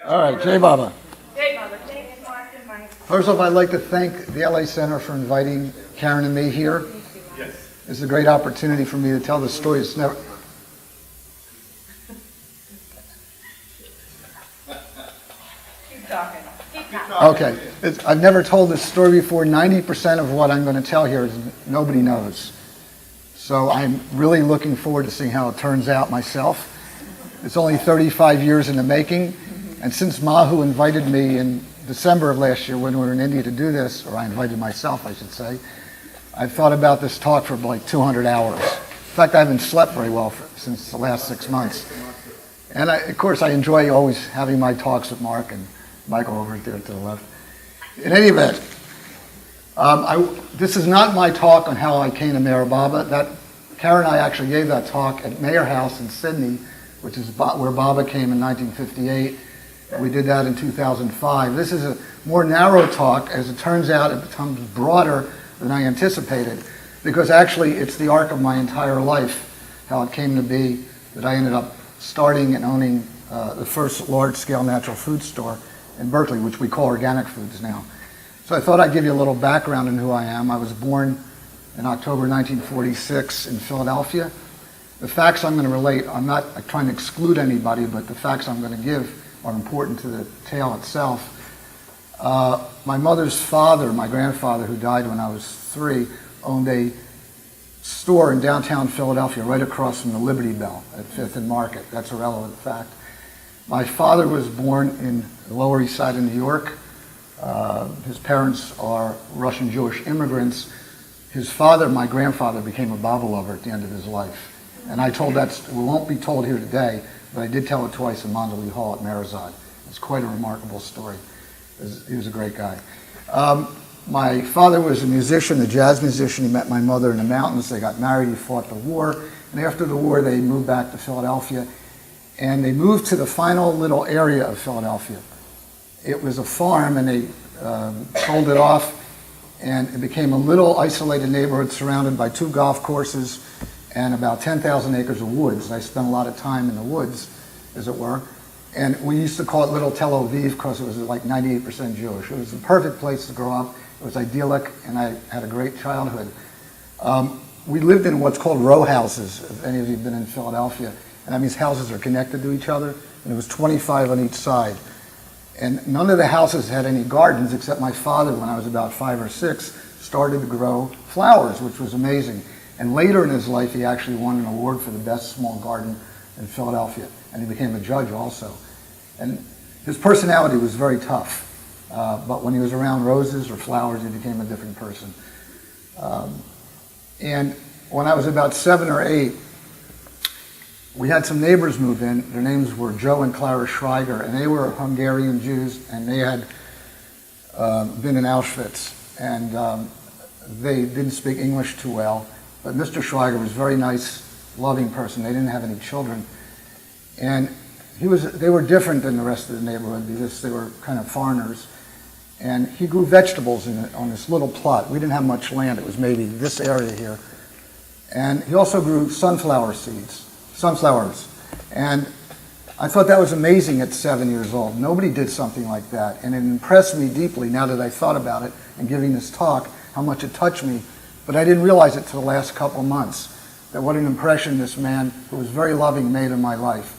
All right, Jay Baba. Jay Baba, thanks, Mark and Mike. First off, I'd like to thank the LA Center for inviting Karen and me here. Yes. It's a great opportunity for me to tell the story. It's never. Keep talking. Keep talking. Okay. I've never told this story before. 90% of what I'm going to tell here is nobody knows. So I'm really looking forward to seeing how it turns out myself. It's only 35 years in the making. And since Mahu invited me in December of last year when we were in India to do this, or I invited myself, I should say, I've thought about this talk for like 200 hours. In fact, I haven't slept very well since the last 6 months. And of course, I enjoy always having my talks with Mark and Michael over there to the left. In any event, this is not my talk on how I came to Mayor Baba. Karen and I actually gave that talk at Mayor House in Sydney, which is where Baba came in 1958. We did that in 2005. This is a more narrow talk. As it turns out, it becomes broader than I anticipated, because actually it's the arc of my entire life, how it came to be that I ended up starting and owning the first large-scale natural food store in Berkeley, which we call Organic Foods now. So I thought I'd give you a little background on who I am. I was born in October 1946 in Philadelphia. The facts I'm going to relate, I'm not trying to exclude anybody, but the facts I'm going to give are important to the tale itself. My mother's father, my grandfather, who died when I was 3, owned a store in downtown Philadelphia right across from the Liberty Bell at 5th and Market. That's a relevant fact. My father was born in the Lower East Side of New York. His parents are Russian Jewish immigrants. His father, my grandfather, became a Baba lover at the end of his life. And I told that, we won't be told here today, but I did tell it twice in Mandalay Hall at Marizad. It's quite a remarkable story. He was a great guy. My father was a musician, a jazz musician. He met my mother in the mountains. They got married. He fought the war. And after the war, they moved back to Philadelphia. And they moved to the final little area of Philadelphia. It was a farm, and they sold it off. And it became a little isolated neighborhood surrounded by 2 golf courses and about 10,000 acres of woods. I spent a lot of time in the woods, as it were. And we used to call it Little Tel Aviv because it was like 98% Jewish. It was the perfect place to grow up. It was idyllic, and I had a great childhood. We lived in what's called row houses, if any of you have been in Philadelphia. And that means houses are connected to each other, and it was 25 on each side. And none of the houses had any gardens, except my father, when I was about 5 or 6, started to grow flowers, which was amazing. And later in his life, he actually won an award for the best small garden in Philadelphia. And he became a judge also. And his personality was very tough. But when he was around roses or flowers, he became a different person. And when I was about 7 or 8, we had some neighbors move in. Their names were Joe and Clara Schreiger, and they were Hungarian Jews, and they had been in Auschwitz. And they didn't speak English too well. But Mr. Schweiger was a very nice, loving person. They didn't have any children. And they were different than the rest of the neighborhood because they were kind of foreigners. And he grew vegetables on this little plot. We didn't have much land. It was maybe this area here. And he also grew sunflowers. And I thought that was amazing at 7 years old. Nobody did something like that. And it impressed me deeply now that I thought about it and giving this talk, how much it touched me. But I didn't realize it till the last couple of months, that what an impression this man, who was very loving, made in my life.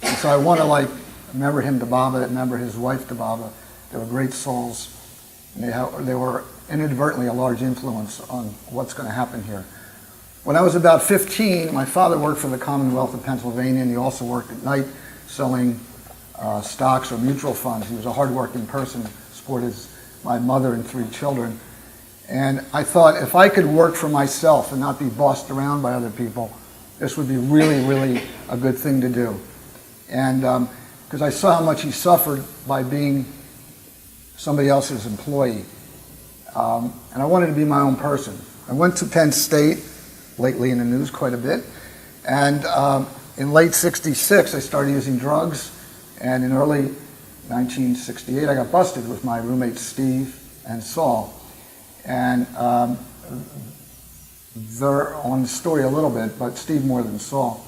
And so I want to remember him to Baba, remember his wife to Baba. They were great souls. And they were inadvertently a large influence on what's going to happen here. When I was about 15, my father worked for the Commonwealth of Pennsylvania, and he also worked at night selling stocks or mutual funds. He was a hardworking person, supported my mother and 3 children. And I thought if I could work for myself and not be bossed around by other people, this would be really, really a good thing to do. And because I saw how much he suffered by being somebody else's employee. And I wanted to be my own person. I went to Penn State, lately in the news quite a bit. And in late 66, I started using drugs. And in early 1968, I got busted with my roommates Steve and Saul. And they're on the story a little bit, but Steve more than Saul.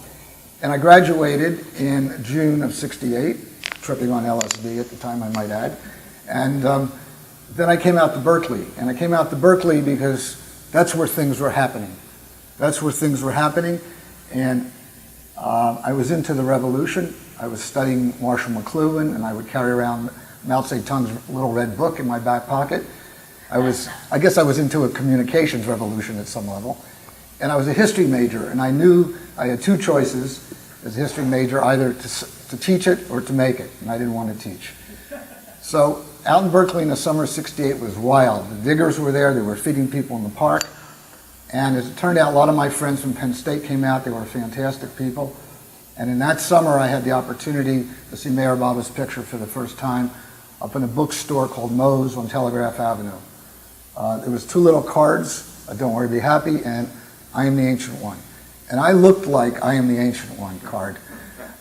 And I graduated in June of 68. tripping on LSD at the time, I might add. And then I came out to Berkeley. And I came out to Berkeley because that's where things were happening. That's where things were happening. And I was into the revolution. I was studying Marshall McLuhan, and I would carry around Mao Zedong's little red book in my back pocket. I guess I was into a communications revolution at some level. And I was a history major, and I knew I had two choices as a history major, either to teach it or to make it, and I didn't want to teach. So out in Berkeley in the summer of '68 was wild. The diggers were there, they were feeding people in the park, and as it turned out, a lot of my friends from Penn State came out. They were fantastic people. And in that summer, I had the opportunity to see Mayor Baba's picture for the first time up in a bookstore called Moe's on Telegraph Avenue. There was two little cards, Don't Worry, Be Happy, and I Am the Ancient One. And I looked like I Am the Ancient One card.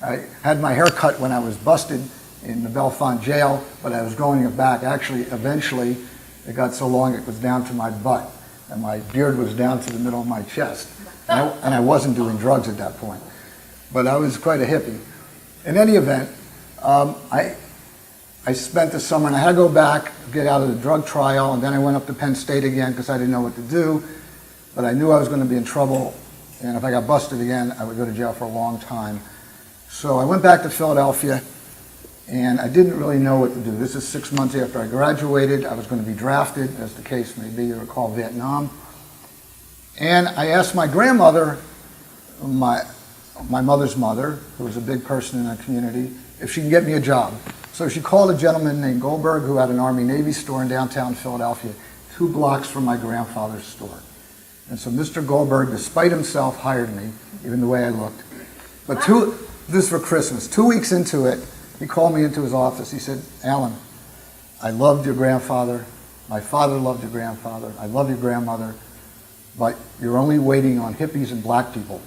I had my hair cut when I was busted in the Bellefonte jail, but I was growing it back. Actually, eventually, it got so long it was down to my butt, and my beard was down to the middle of my chest. And I wasn't doing drugs at that point. But I was quite a hippie. In any event, I spent the summer, and I had to go back, get out of the drug trial, and then I went up to Penn State again because I didn't know what to do. But I knew I was going to be in trouble, and if I got busted again, I would go to jail for a long time. So I went back to Philadelphia, and I didn't really know what to do. This is 6 months after I graduated. I was going to be drafted, as the case may be, or called Vietnam. And I asked my grandmother, my mother's mother, who was a big person in the community, if she can get me a job. So she called a gentleman named Goldberg who had an Army-Navy store in downtown Philadelphia, 2 blocks from my grandfather's store. And so Mr. Goldberg, despite himself, hired me, even the way I looked. But this is for Christmas. 2 weeks into it, he called me into his office. He said, Allan, I loved your grandfather. My father loved your grandfather. I love your grandmother. But you're only waiting on hippies and black people.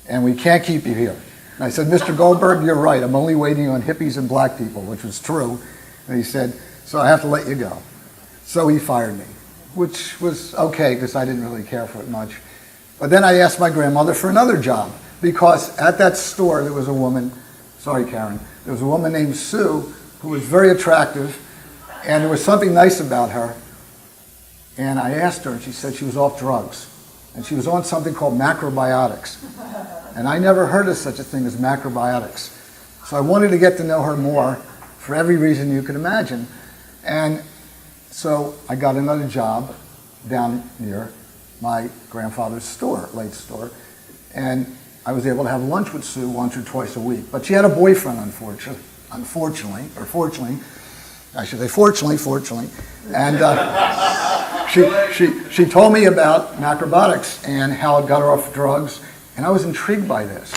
And we can't keep you here. And I said, Mr. Goldberg, you're right. I'm only waiting on hippies and black people, which was true. And he said, so I have to let you go. So he fired me, which was okay because I didn't really care for it much. But then I asked my grandmother for another job because at that store there was a woman, sorry Karen, there was a woman named Sue who was very attractive, and there was something nice about her. And I asked her, and she said she was off drugs. And she was on something called macrobiotics. And I never heard of such a thing as macrobiotics. So I wanted to get to know her more for every reason you could imagine. And so I got another job down near my grandfather's store, late store. And I was able to have lunch with Sue once or twice a week. But she had a boyfriend, unfortunately, or fortunately. I should say fortunately. And she told me about macrobiotics and how it got her off drugs. And I was intrigued by this.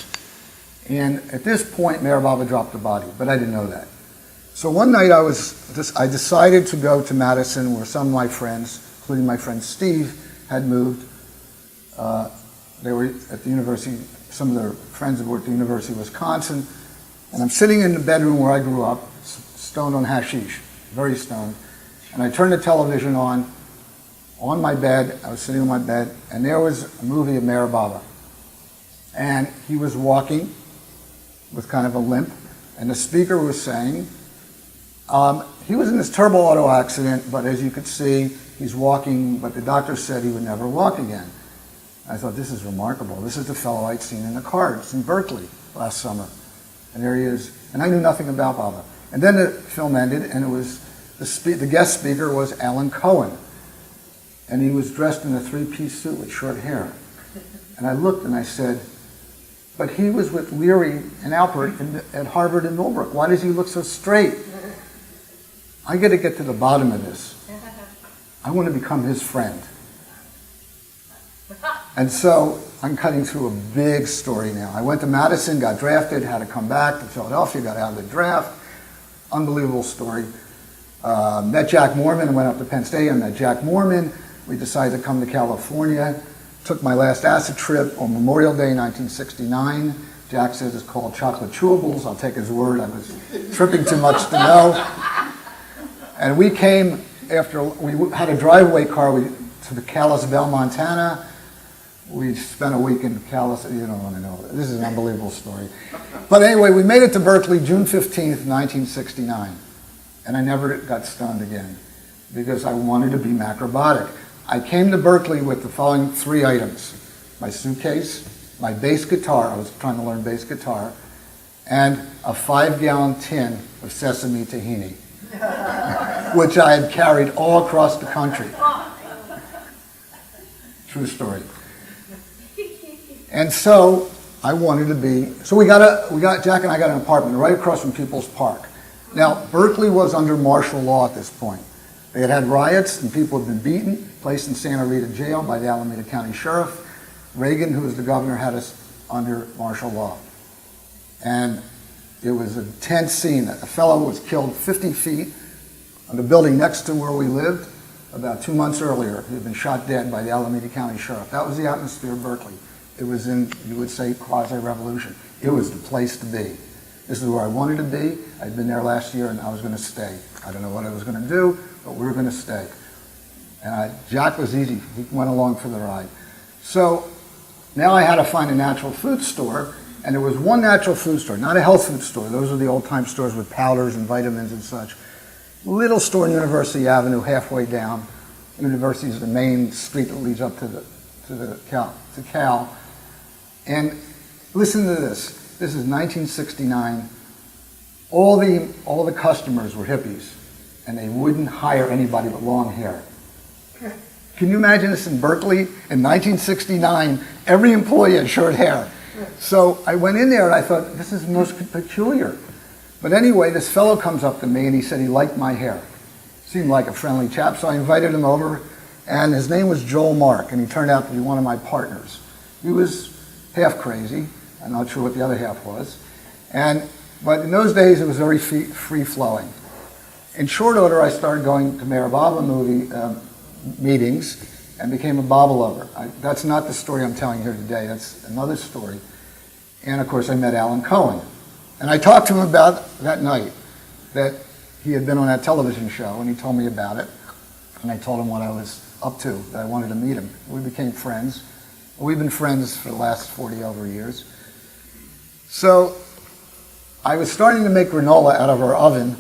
And at this point, Mayor Baba dropped the body, but I didn't know that. So one night I decided to go to Madison where some of my friends, including my friend Steve, had moved. They were at the university, some of their friends were at the University of Wisconsin. And I'm sitting in the bedroom where I grew up, stoned on hashish, very stoned. And I turned the television on my bed. I was sitting on my bed, and there was a movie of Mayor Baba. And he was walking with kind of a limp, and the speaker was saying, he was in this terrible auto accident, but as you could see, he's walking, but the doctor said he would never walk again. I thought, this is remarkable. This is the fellow I'd seen in the cards in Berkeley last summer. And there he is. And I knew nothing about Baba. And then the film ended, and it was the guest speaker was Alan Cohen. And he was dressed in a 3-piece suit with short hair. And I looked and I said, but he was with Leary and Alpert at Harvard and Millbrook. Why does he look so straight? I got to get to the bottom of this. I want to become his friend. And so I'm cutting through a big story now. I went to Madison, got drafted, had to come back to Philadelphia, got out of the draft. Unbelievable story. Met Jack Mormon and went up to Penn State. I met Jack Mormon. We decided to come to California. Took my last acid trip on Memorial Day 1969. Jack says it's called chocolate chewables. I'll take his word. I was tripping too much to know. And we came after, we had a driveway car to the Kalisbell, Montana. We spent a week in California. You don't want to know. This is an unbelievable story. But anyway, we made it to Berkeley June 15th, 1969. And I never got stunned again because I wanted to be macrobiotic. I came to Berkeley with the following 3 items. My suitcase, my bass guitar, I was trying to learn bass guitar, and a 5-gallon tin of sesame tahini, which I had carried all across the country. True story. And so I wanted to be, so Jack and I got an apartment right across from People's Park. Now, Berkeley was under martial law at this point. They had had riots and people had been beaten, placed in Santa Rita jail by the Alameda County Sheriff. Reagan, who was the governor, had us under martial law. And it was a tense scene. A fellow was killed 50 feet on the building next to where we lived about 2 months earlier. He had been shot dead by the Alameda County Sheriff. That was the atmosphere of Berkeley. It was in, you would say, quasi-revolution. It was the place to be. This is where I wanted to be. I'd been there last year and I was going to stay. I don't know what I was going to do, but we were going to stay. And Jack was easy. He went along for the ride. So now I had to find a natural food store, and there was one natural food store, not a health food store. Those are the old-time stores with powders and vitamins and such. Little store on University Avenue, halfway down. University is the main street that leads up to Cal. And listen to this. This is 1969. All the customers were hippies, and they wouldn't hire anybody with long hair. Can you imagine this in Berkeley in 1969? Every employee had short hair. So I went in there and I thought, this is most peculiar. But anyway, this fellow comes up to me and he said he liked my hair. Seemed like a friendly chap, so I invited him over, and his name was Joel Mark, and he turned out to be one of my partners. He was half crazy. I'm not sure what the other half was. But in those days, it was very free-flowing. In short order, I started going to Mayor Baba movie meetings and became a Baba lover. That's not the story I'm telling here today. That's another story. And of course, I met Alan Cohen. And I talked to him about that night that he had been on that television show, and he told me about it. And I told him what I was up to, that I wanted to meet him. We became friends. We've been friends for the last 40 over years. So I was starting to make granola out of our oven,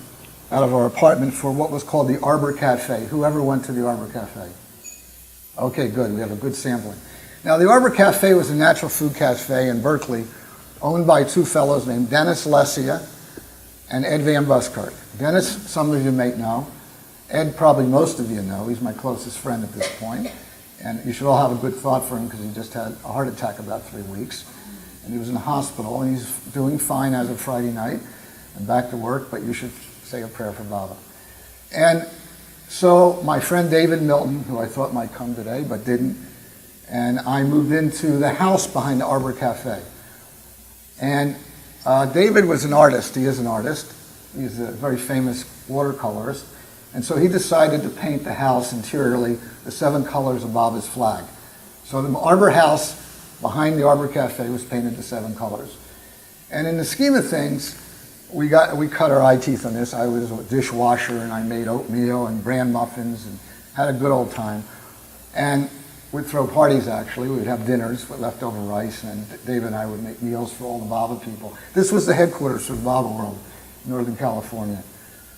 out of our apartment, for what was called the Arbor Cafe. Whoever went to the Arbor Cafe? Okay, good. We have a good sampling. Now, the Arbor Cafe was a natural food cafe in Berkeley, owned by 2 fellows named Dennis Lesia and Ed Van Buskirk. Dennis, some of you may know. Ed, probably most of you know. He's my closest friend at this point. And you should all have a good thought for him because he just had a heart attack about 3 weeks. And he was in the hospital, and he's doing fine as of Friday night and back to work, but you should say a prayer for Baba. And so my friend David Milton, who I thought might come today but didn't, and I moved into the house behind the Arbor Cafe. And David was an artist. He is an artist. He's a very famous watercolorist. And so he decided to paint the house interiorly the 7 colors of Baba's flag. So the Arbor House behind the Arbor Cafe was painted the 7 colors. And in the scheme of things, we cut our eye teeth on this. I was a dishwasher, and I made oatmeal and bran muffins and had a good old time. And we'd throw parties, actually. We'd have dinners with leftover rice, and Dave and I would make meals for all the Baba people. This was the headquarters for the Baba world, Northern California.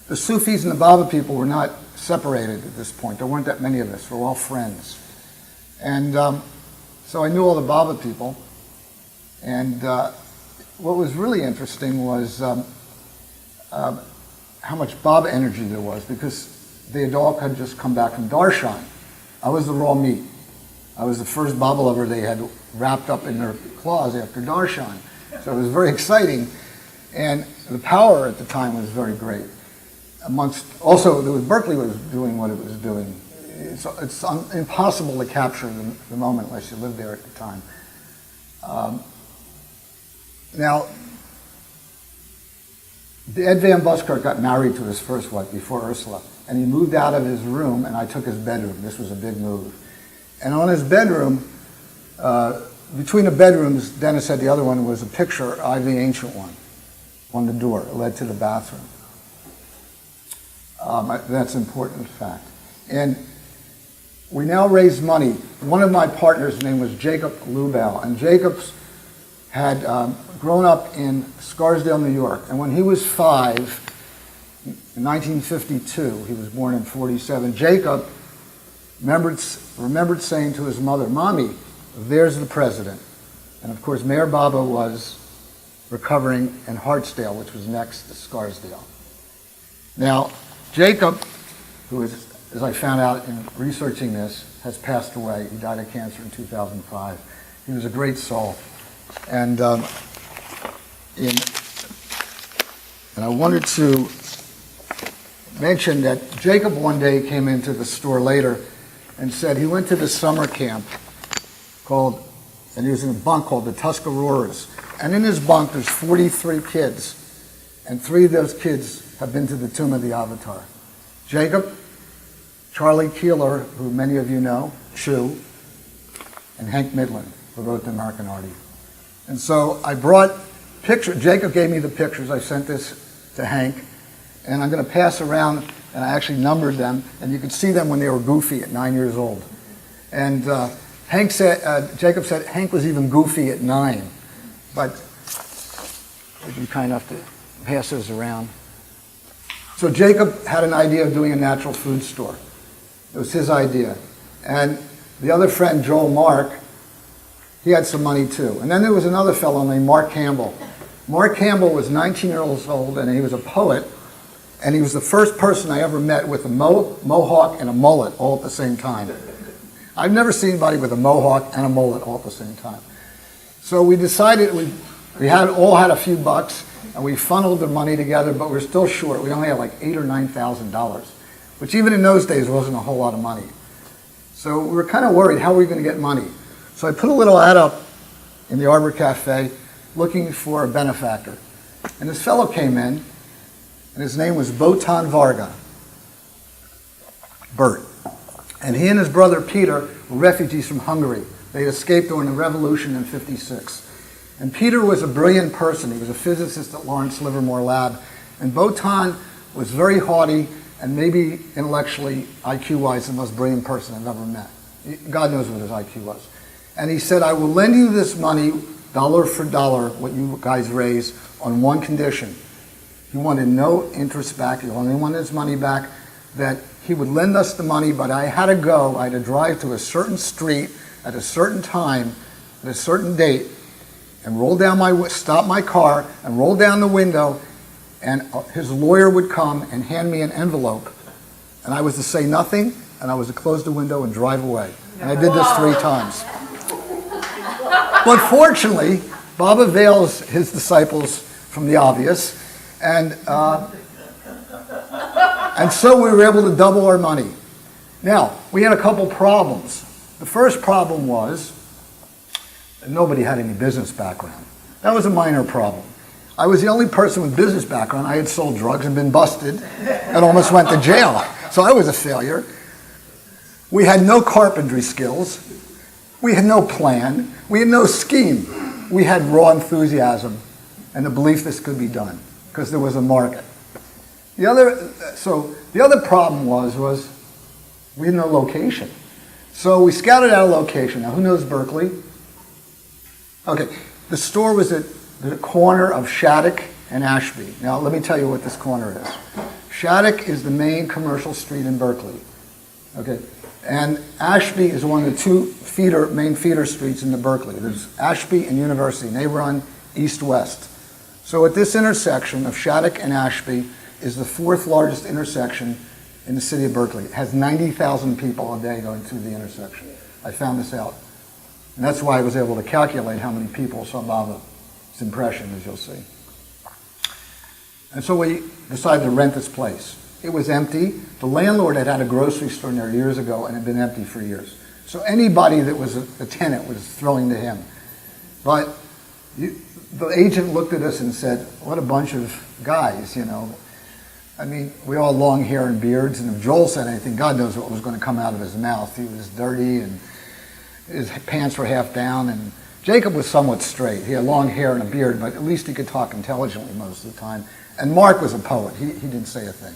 The Sufis and the Baba people were not separated at this point. There weren't that many of us. We were all friends. And so I knew all the Baba people. And what was really interesting was how much Baba energy there was, because they had all had just come back from Darshan. I was the raw meat. I was the first Baba lover they had wrapped up in their claws after Darshan. So it was very exciting. And the power at the time was very great. Berkeley was doing what it was doing. It's impossible to capture the moment unless you lived there at the time. Now, Ed Van Buskirk got married to his first wife before Ursula, and he moved out of his room, and I took his bedroom. This was a big move. And on his bedroom, between the bedrooms, Dennis said the other one was a picture, I the Ancient One, on the door. It led to the bathroom. That's an important fact. And we now raised money. One of my partners' name was Jacob Bluebell, and Jacob's had grown up in Scarsdale, New York. And when he was 5, in 1952, he was born in 47, Jacob remembered saying to his mother, "Mommy, there's the president." And of course, Mayor Baba was recovering in Hartsdale, which was next to Scarsdale. Now, Jacob, who is, as I found out in researching this, has passed away. He died of cancer in 2005. He was a great soul. And I wanted to mention that Jacob one day came into the store later and said he went to the summer camp and he was in a bunk called the Tuscaroras. And in his bunk, there's 43 kids, and 3 of those kids have been to the Tomb of the Avatar. Jacob, Charlie Keeler, who many of you know, Chew, and Hank Midland, who wrote The American Artie. And so I brought pictures. Jacob gave me the pictures. I sent this to Hank, and I'm going to pass around, and I actually numbered them, and you could see them when they were goofy at 9 years old. And Jacob said Hank was even goofy at 9, but would you kind enough to pass those around? So Jacob had an idea of doing a natural food store. It was his idea. And the other friend, Joel Mark, he had some money too. And then there was another fellow named Mark Campbell. Mark Campbell was 19 years old, and he was a poet, and he was the first person I ever met with a mohawk and a mullet all at the same time. I've never seen anybody with a mohawk and a mullet all at the same time. So we decided we all had a few bucks, and we funneled the money together, but we're still short. We only had like $8,000 or $9,000, which even in those days wasn't a whole lot of money. So we were kind of worried, how are we going to get money? So I put a little ad up in the Arbor Cafe looking for a benefactor. And this fellow came in, and his name was Botan Varga, Bert. And he and his brother Peter were refugees from Hungary. They had escaped during the revolution in '56. And Peter was a brilliant person. He was a physicist at Lawrence Livermore Lab. And Botan was very haughty and maybe intellectually, IQ-wise, the most brilliant person I've ever met. God knows what his IQ was. And he said, "I will lend you this money, dollar for dollar, what you guys raise, on one condition." He wanted no interest back. He only wanted his money back, that he would lend us the money, but I had to drive to a certain street at a certain time, at a certain date, and stop my car and roll down the window, and his lawyer would come and hand me an envelope, and I was to say nothing, and I was to close the window and drive away. And I did this 3 times. But fortunately, Baba veils his disciples from the obvious, and so we were able to double our money. Now, we had a couple problems. The first problem was that nobody had any business background. That was a minor problem. I was the only person with business background. I had sold drugs and been busted and almost went to jail. So I was a failure. We had no carpentry skills. We had no plan. We had no scheme. We had raw enthusiasm and the belief this could be done because there was a market. The other problem was we had no location. So we scouted out a location. Now, who knows Berkeley? Okay, the store was at the corner of Shattuck and Ashby. Now, let me tell you what this corner is. Shattuck is the main commercial street in Berkeley. Okay, and Ashby is one of the 2 main feeder streets into Berkeley. There's Ashby and University, and they run east-west. So at this intersection of Shattuck and Ashby is the 4th largest intersection in the city of Berkeley. It has 90,000 people a day going through the intersection. I found this out. And that's why I was able to calculate how many people saw Baba's impression, as you'll see. And so we decided to rent this place. It was empty. The landlord had a grocery store in there years ago and had been empty for years. So anybody that was a tenant was throwing to him. But the agent looked at us and said, "What a bunch of guys, you know." I mean, we all had long hair and beards, and if Joel said anything, God knows what was going to come out of his mouth. He was dirty, and his pants were half down, and Jacob was somewhat straight. He had long hair and a beard, but at least he could talk intelligently most of the time. And Mark was a poet. He didn't say a thing.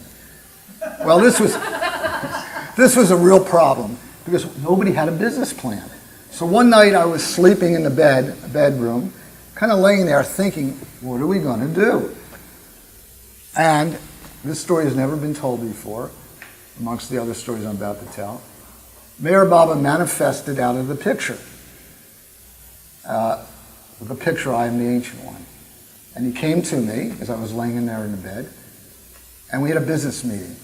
Well, this was a real problem. because nobody had a business plan. So one night I was sleeping in the bedroom, kind of laying there thinking, what are we going to do? And this story has never been told before, amongst the other stories I'm about to tell. Mayor Baba manifested out of the picture. The picture, I am the Ancient One. And he came to me as I was laying in there in the bed, and we had a business meeting.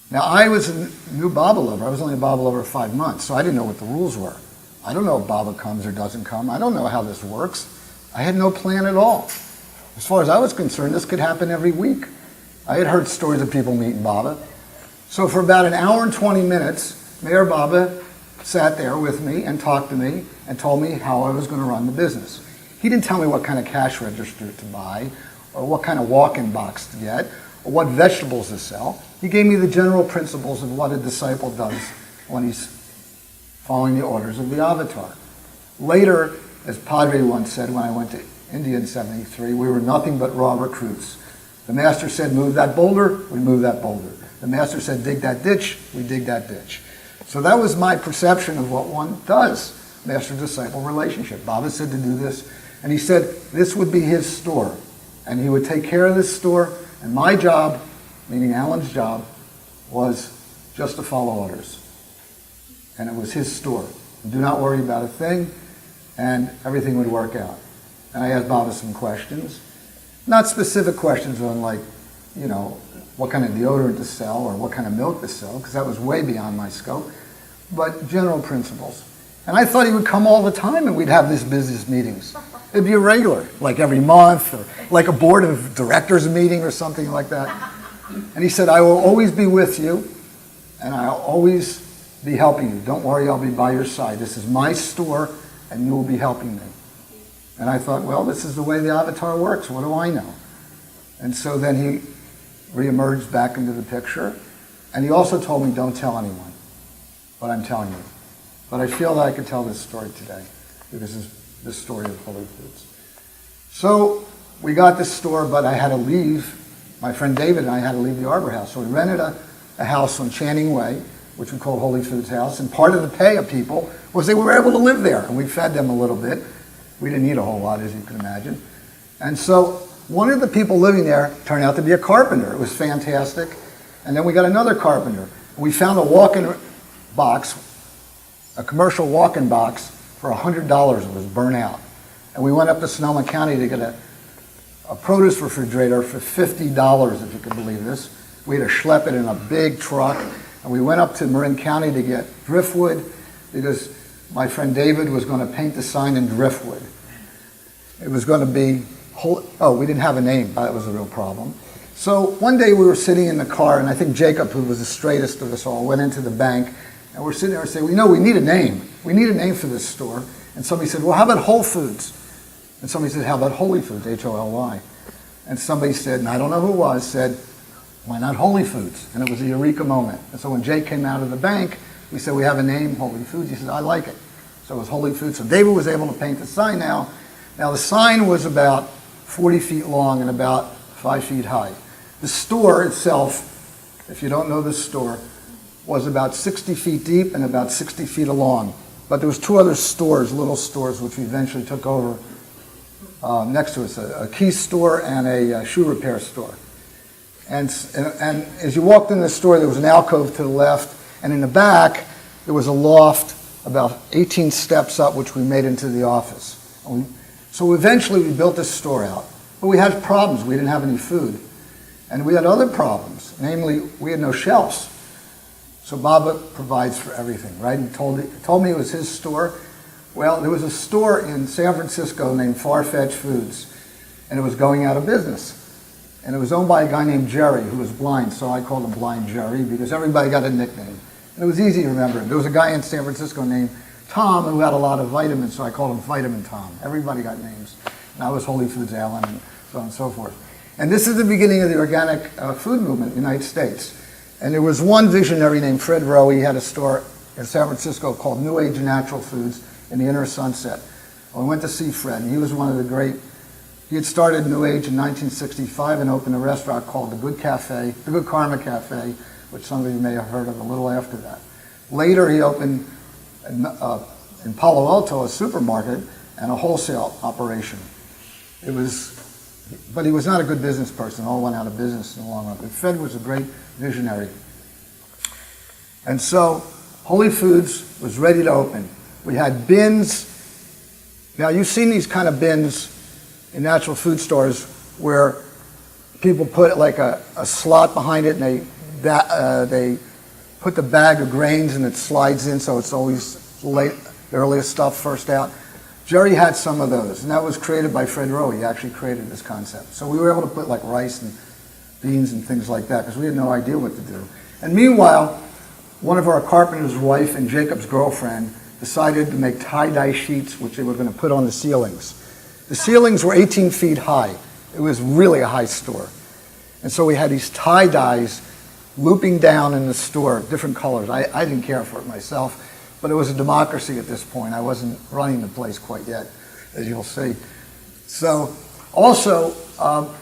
Now, I was a new Baba lover. I was only a Baba lover 5 months, so I didn't know what the rules were. I don't know if Baba comes or doesn't come. I don't know how this works. I had no plan at all. As far as I was concerned, this could happen every week. I had heard stories of people meeting Baba. So for about an hour and 20 minutes, Mayor Baba sat there with me and talked to me and told me how I was going to run the business. He didn't tell me what kind of cash register to buy or what kind of walk-in box to get or what vegetables to sell. He gave me the general principles of what a disciple does when he's following the orders of the avatar. Later, as Padre once said when I went to India in '73, we were nothing but raw recruits. The master said, move that boulder, we move that boulder. The master said, dig that ditch, we dig that ditch. So that was my perception of what one does, master-disciple relationship. Baba said to do this, and he said this would be his store, and he would take care of this store, and my job, meaning Allan's job, was just to follow orders. And it was his store. Do not worry about a thing, and everything would work out. And I asked Baba some questions, not specific questions on like, you know, what kind of deodorant to sell or what kind of milk to sell, because that was way beyond my scope, but general principles. And I thought he would come all the time and we'd have these business meetings. It'd be a regular, like every month, or like a board of directors meeting or something like that. And he said, I will always be with you, and I'll always be helping you. Don't worry, I'll be by your side. This is my store, and you will be helping me. And I thought, well, this is the way the avatar works. What do I know? And so then he reemerged back into the picture, and he also told me, don't tell anyone what I'm telling you. But I feel that I could tell this story today, because it's the story of Holy Foods. So we got this store, but I had to leave. My friend David and I had to leave the Arbor House. So we rented a house on Channing Way, which we called Holy Foods House, and part of the pay of people was they were able to live there, and we fed them a little bit. We didn't eat a whole lot, as you can imagine. And so one of the people living there turned out to be a carpenter. It was fantastic. And then we got another carpenter. We found a walk-in box, a commercial walk-in box for $100. It was burnt out. And we went up to Sonoma County to get a produce refrigerator for $50, if you can believe this. We had to schlep it in a big truck. And we went up to Marin County to get driftwood because my friend David was going to paint the sign in driftwood. It was going to be, we didn't have a name. That was a real problem. So one day we were sitting in the car, and I think Jacob, who was the straightest of us all, went into the bank, and we're sitting there and saying, we need a name. We need a name for this store. And somebody said, well, how about Whole Foods? And somebody said, how about Holy Foods, H-O-L-Y? And somebody said, and I don't know who it was, said, why not Holy Foods? And it was a eureka moment. And so when Jake came out of the bank, we said, we have a name, Holy Foods. He said, I like it. So it was Holy Foods. So David was able to paint the sign now. Now the sign was about 40 feet long and about 5 feet high. The store itself, if you don't know this store, was about 60 feet deep and about 60 feet long. But there was two other stores, little stores, which we eventually took over next to us, a key store and a shoe repair store. And as you walked in the store, there was an alcove to the left, and in the back, there was a loft about 18 steps up, which we made into the office. So eventually we built this store out. But we had problems. We didn't have any food. And we had other problems. Namely, we had no shelves. So Baba provides for everything, right? He told me it was his store. Well, there was a store in San Francisco named Farfetch Foods, and it was going out of business. And it was owned by a guy named Jerry, who was blind, so I called him Blind Jerry, because everybody got a nickname. And it was easy to remember him. There was a guy in San Francisco named Tom who had a lot of vitamins, so I called him Vitamin Tom. Everybody got names. And I was Holy Foods Allan, and so on and so forth. And this is the beginning of the organic food movement in the United States. And there was one visionary named Fred Rowe. He had a store in San Francisco called New Age Natural Foods in the Inner Sunset. Well, I went to see Fred, and he was one of the great. He had started New Age in 1965 and opened a restaurant called the Good Karma Cafe, which some of you may have heard of a little after that. Later, he opened in Palo Alto a supermarket and a wholesale operation. But he was not a good business person. All went out of business in the long run. But Fred was a great visionary. And so Holy Foods was ready to open. We had bins. Now, you've seen these kind of bins in natural food stores where people put like a slot behind it, and they put the bag of grains and it slides in, so it's always the earliest stuff first out. Jerry had some of those, and that was created by Fred Rowe. He actually created this concept. So we were able to put like rice and beans and things like that because we had no idea what to do. And meanwhile, one of our carpenter's wife and Jacob's girlfriend decided to make tie-dye sheets, which they were going to put on the ceilings. The ceilings were 18 feet high. It was really a high store. And so we had these tie-dyes looping down in the store, different colors. I didn't care for it myself, but it was a democracy at this point. I wasn't running the place quite yet, as you'll see. So also,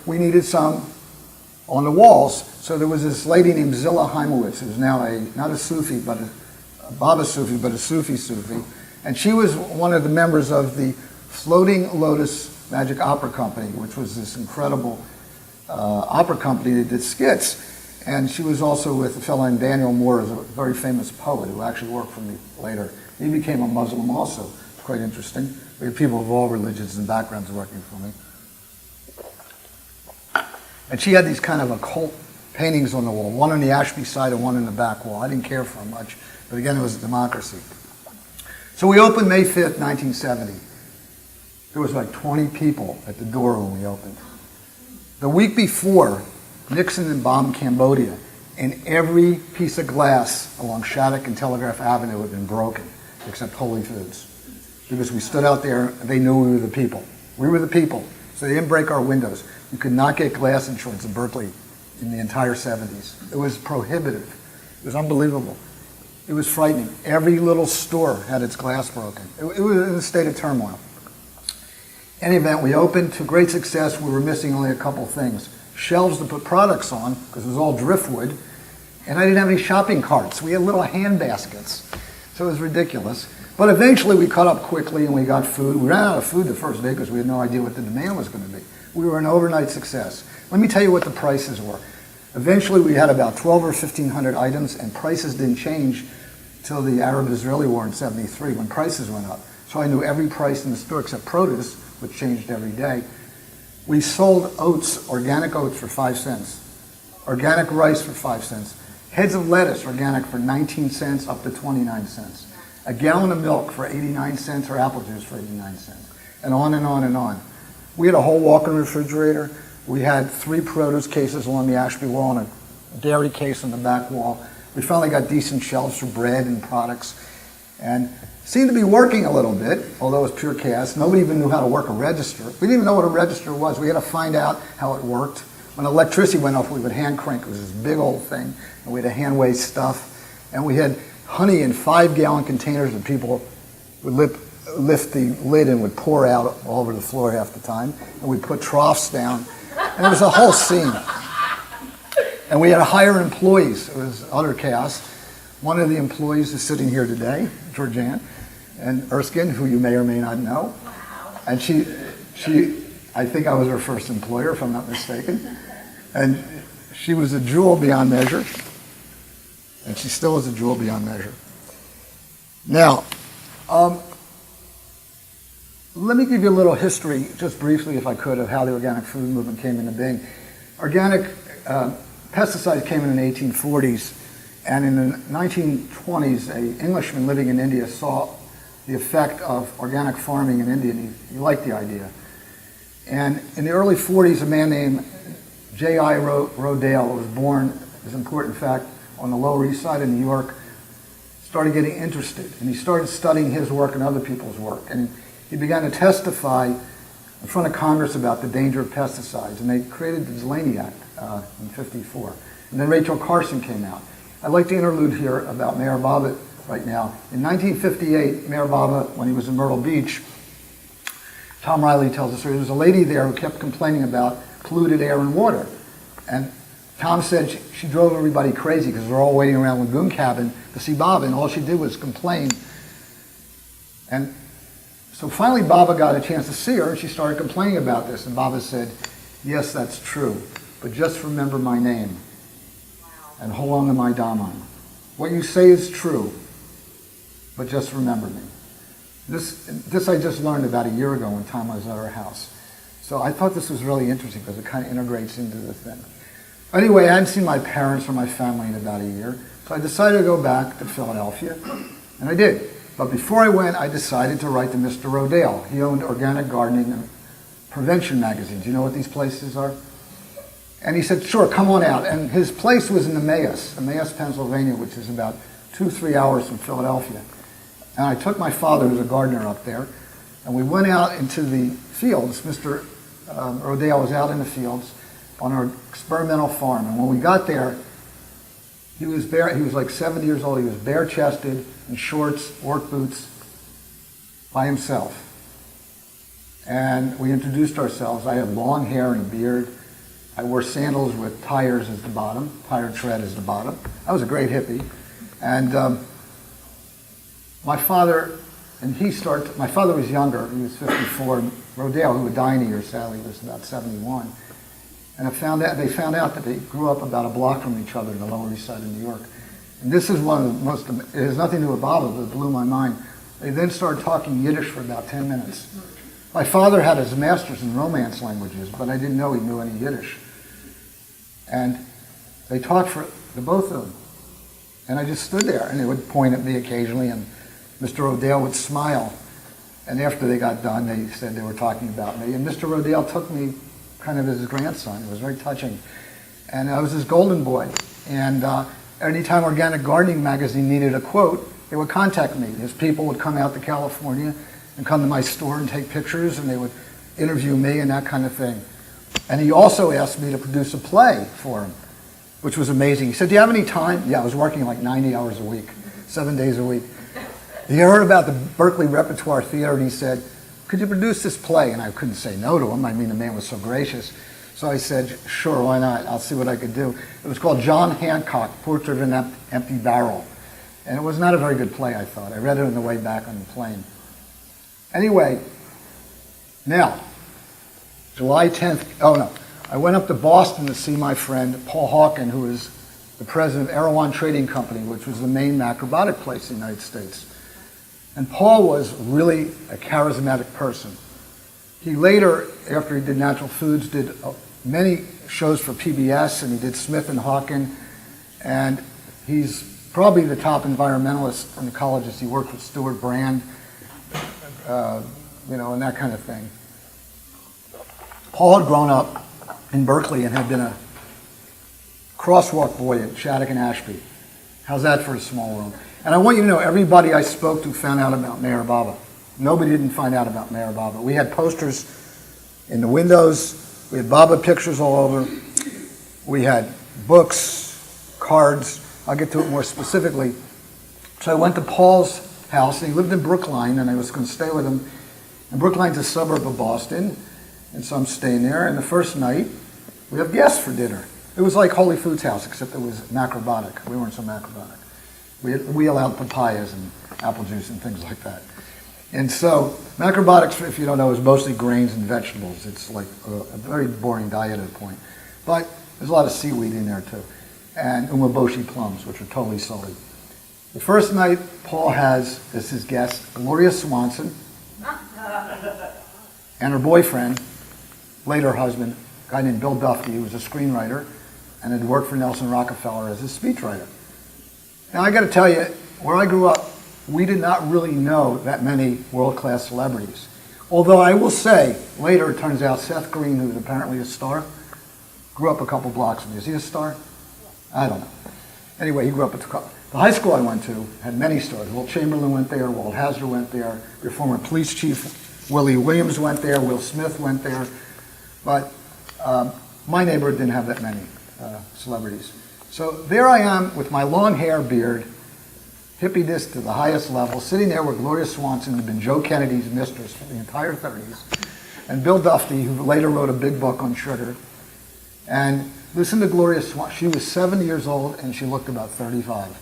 we needed some on the walls. So there was this lady named Zilla Heimowitz, who's now not a Sufi, but a Baba Sufi, but a Sufi. And she was one of the members of the Floating Lotus Magic Opera Company, which was this incredible opera company that did skits. And she was also with a fellow named Daniel Moore, who's a very famous poet who actually worked for me later. He became a Muslim also. Quite interesting. We had people of all religions and backgrounds working for me. And she had these kind of occult paintings on the wall, one on the Ashby side and one on the back wall. I didn't care for them much, but again, it was a democracy. So we opened May 5th, 1970. There was like 20 people at the door when we opened. The week before, Nixon bombed Cambodia, and every piece of glass along Shattuck and Telegraph Avenue had been broken, except Holy Foods. Because we stood out there, and they knew we were the people. We were the people, so they didn't break our windows. You could not get glass insurance in Berkeley in the entire 70s. It was prohibitive. It was unbelievable. It was frightening. Every little store had its glass broken. It was in a state of turmoil. In any event, we opened to great success. We were missing only a couple things. Shelves to put products on, because it was all driftwood, and I didn't have any shopping carts. We had little hand baskets, so it was ridiculous. But eventually we caught up quickly and we got food. We ran out of food the first day because we had no idea what the demand was going to be. We were an overnight success. Let me tell you what the prices were. Eventually we had about 12 or 1,500 items, and prices didn't change until the Arab-Israeli War in '73 when prices went up. So I knew every price in the store except produce, which changed every day. We sold oats, organic oats, for 5 cents, organic rice for 5 cents, heads of lettuce, organic, for 19 cents up to 29 cents, a gallon of milk for 89 cents, or apple juice for 89 cents, and on and on and on. We had a whole walk-in refrigerator. We had 3 produce cases along the Ashby wall and a dairy case on the back wall. We finally got decent shelves for bread and products, and seemed to be working a little bit, although it was pure chaos. Nobody even knew how to work a register. We didn't even know what a register was. We had to find out how it worked. When electricity went off, we would hand crank. It was this big old thing, and we had to hand weigh stuff. And we had honey in 5-gallon containers that people would lift the lid and would pour out all over the floor half the time. And we'd put troughs down. And it was a whole scene. And we had to hire employees. It was utter chaos. One of the employees is sitting here today, Georgianne, and Erskine, who you may or may not know. And she, I think I was her first employer, if I'm not mistaken. And she was a jewel beyond measure. And she still is a jewel beyond measure. Now, let me give you a little history, just briefly if I could, of how the organic food movement came into being. Organic pesticides came in the 1840s, and in the 1920s, an Englishman living in India saw the effect of organic farming in India, and he liked the idea. And in the early 40s, a man named J.I. Rodale was born, as an important fact, on the Lower East Side of New York, started getting interested, and he started studying his work and other people's work. And he began to testify in front of Congress about the danger of pesticides, and they created the Delaney Act in '54. And then Rachel Carson came out. I'd like to interlude here about Mayor Bobbitt right now. In 1958, Mayor Bobbitt, when he was in Myrtle Beach, Tom Riley tells us there was a lady there who kept complaining about polluted air and water. And Tom said she drove everybody crazy because they're all waiting around Lagoon Cabin to see Baba, and all she did was complain. And so finally Baba got a chance to see her, and she started complaining about this. And Baba said, yes, that's true, but just remember my name and hold on to my Daman. What you say is true, but just remember me. This I just learned about a year ago when Tom was at our house. So I thought this was really interesting because it kind of integrates into the thing. Anyway, I hadn't seen my parents or my family in about a year, so I decided to go back to Philadelphia, and I did. But before I went, I decided to write to Mr. Rodale. He owned Organic Gardening and Prevention magazines. You know what these places are? And he said, sure, come on out. And his place was in Emmaus, Pennsylvania, which is about 2-3 hours from Philadelphia. And I took my father, who's a gardener, up there, and we went out into the fields. Mr. Rodale was out in the fields on our experimental farm. And when we got there, he was like 70 years old. He was bare-chested, in shorts, work boots, by himself. And we introduced ourselves. I had long hair and a beard. I wore sandals with tires as the bottom, tire tread as the bottom. I was a great hippie. And my father was younger. He was 54. Rodale, who would die in a year, sadly, was about 71. And they found out that they grew up about a block from each other in the Lower East Side of New York. And this is one of the most, it has nothing to do with Baba, but it blew my mind. They then started talking Yiddish for about 10 minutes. My father had his master's in Romance languages, but I didn't know he knew any Yiddish. And they talked for the both of them. And I just stood there, and they would point at me occasionally, and Mr. Rodale would smile. And after they got done, they said they were talking about me. And Mr. Rodale took me kind of as his grandson. It was very touching. And I was his golden boy. And anytime Organic Gardening magazine needed a quote, they would contact me. His people would come out to California and come to my store and take pictures, and they would interview me and that kind of thing. And he also asked me to produce a play for him, which was amazing. He said, do you have any time? Yeah, I was working like 90 hours a week, 7 days a week. He heard about the Berkeley Repertoire Theater, and he said, could you produce this play? And I couldn't say no to him. I mean, the man was so gracious. So I said, sure, why not? I'll see what I could do. It was called John Hancock, Portrait of an Empty Barrel. And it was not a very good play, I thought. I read it on the way back on the plane. Anyway, now, July 10th, I went up to Boston to see my friend Paul Haagen, who is the president of Erewhon Trading Company, which was the main macrobiotic place in the United States. And Paul was really a charismatic person. He later, after he did Natural Foods, did many shows for PBS, and he did Smith and Hawken, and he's probably the top environmentalist in the colleges. He worked with Stuart Brand, and that kind of thing. Paul had grown up in Berkeley and had been a crosswalk boy at Shattuck and Ashby. How's that for a small world? And I want you to know, everybody I spoke to found out about Mayor Baba. Nobody didn't find out about Mayor Baba. We had posters in the windows. We had Baba pictures all over. We had books, cards. I'll get to it more specifically. So I went to Paul's house, and he lived in Brookline, and I was going to stay with him. And Brookline's a suburb of Boston, and so I'm staying there. And the first night, we have guests for dinner. It was like Holy Foods House, except it was macrobiotic. We weren't so macrobiotic. We allowed papayas and apple juice and things like that. And so macrobiotics, if you don't know, is mostly grains and vegetables. It's like a very boring diet at a point. But there's a lot of seaweed in there too. And umeboshi plums, which are totally salty. The first night, Paul has, as his guest, Gloria Swanson and her boyfriend, later husband, a guy named Bill Duffy, who was a screenwriter and had worked for Nelson Rockefeller as a speechwriter. Now I got to tell you, where I grew up, we did not really know that many world-class celebrities. Although I will say, later it turns out Seth Green, who's apparently a star, grew up a couple blocks from me. Is he a star? I don't know. Anyway, he grew up at the high school I went to had many stars. Will Chamberlain went there, Walt Hazard went there, your former police chief Willie Williams went there, Will Smith went there. But my neighborhood didn't have that many celebrities. So there I am with my long hair, beard, hippie this to the highest level, sitting there with Gloria Swanson, who'd been Joe Kennedy's mistress for the entire 30s, and Bill Duffy, who later wrote a big book on sugar. And listen to Gloria Swanson. She was 70 years old and she looked about 35.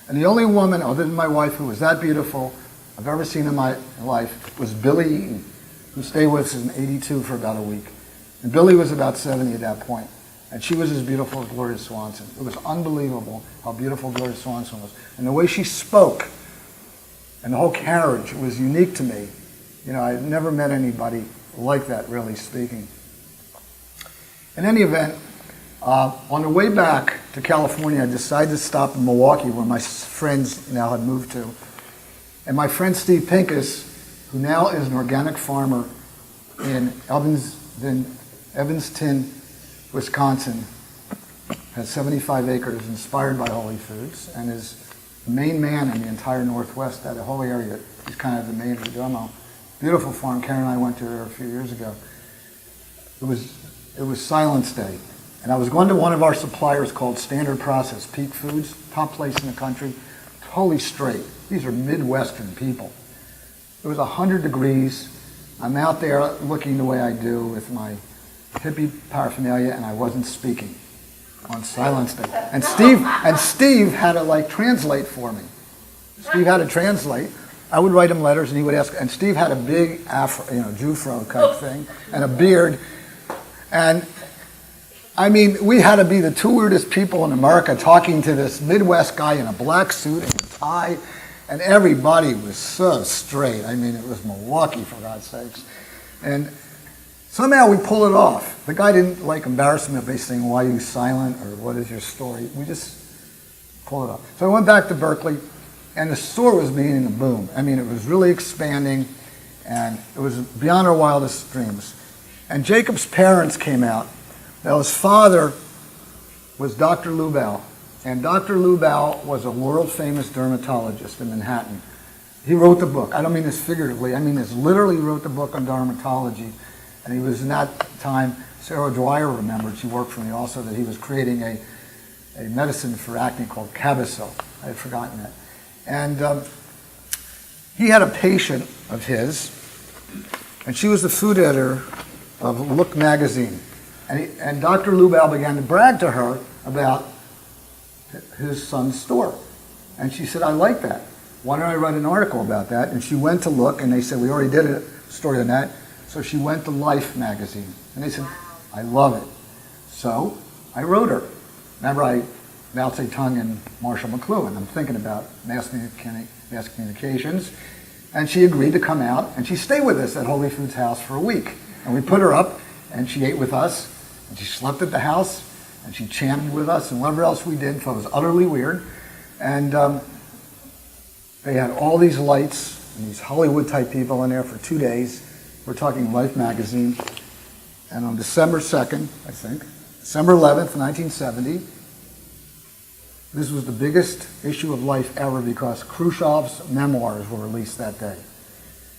And the only woman, other than my wife, who was that beautiful I've ever seen in my life was Billy Eaton, who stayed with us in 82 for about a week. And Billy was about 70 at that point. And she was as beautiful as Gloria Swanson. It was unbelievable how beautiful Gloria Swanson was. And the way she spoke, and the whole carriage, was unique to me. You know, I've never met anybody like that, really speaking. In any event, on the way back to California, I decided to stop in Milwaukee, where my friends now had moved to. And my friend Steve Pincus, who now is an organic farmer in Evanston, Wisconsin, has 75 acres, inspired by Holy Foods, and is the main man in the entire Northwest, that whole area. He's kind of the main domo. Beautiful farm. Karen and I went to there a few years ago. It was Silence Day, and I was going to one of our suppliers called Standard Process, Peak Foods, top place in the country, totally straight. These are Midwestern people. It was 100 degrees. I'm out there looking the way I do with my hippie paraphernalia, and I wasn't speaking on Silence Day. And Steve had to translate for me. Steve had to translate. I would write him letters, and he would ask. And Steve had a big afro, Jufro type thing, and a beard. And I mean, we had to be the two weirdest people in America talking to this Midwest guy in a black suit and a tie, and everybody was so straight. I mean, it was Milwaukee, for God's sakes. And somehow we pulled it off. The guy didn't embarrass me by saying, "Why are you silent?" or "What is your story?" We just pulled it off. So I went back to Berkeley, and the store was beginning to boom. I mean, it was really expanding, and it was beyond our wildest dreams. And Jacob's parents came out. Now, his father was Dr. Bluebell, and Dr. Bluebell was a world-famous dermatologist in Manhattan. He wrote the book. I don't mean this figuratively. I mean this literally. Wrote the book on dermatology. And he was, in that time, Sarah Dwyer remembered, she worked for me also, that he was creating a medicine for acne called Cabosil. I had forgotten that. And he had a patient of his, and she was the food editor of Look magazine. And Dr. Bluebell began to brag to her about his son's store. And she said, "I like that. Why don't I write an article about that?" And she went to Look, and they said, "We already did a story on that." So she went to Life magazine, and they said, "I love it." So I wrote her. Remember, Mao Zedong and Marshall McLuhan. I'm thinking about mass communications. And she agreed to come out, and she stayed with us at Holy Foods House for a week. And we put her up, and she ate with us, and she slept at the house, and she chanted with us, and whatever else we did, so it was utterly weird. And they had all these lights and these Hollywood-type people in there for 2 days. We're talking Life magazine. And on December 2nd, I think, December 11th, 1970, this was the biggest issue of Life ever because Khrushchev's memoirs were released that day.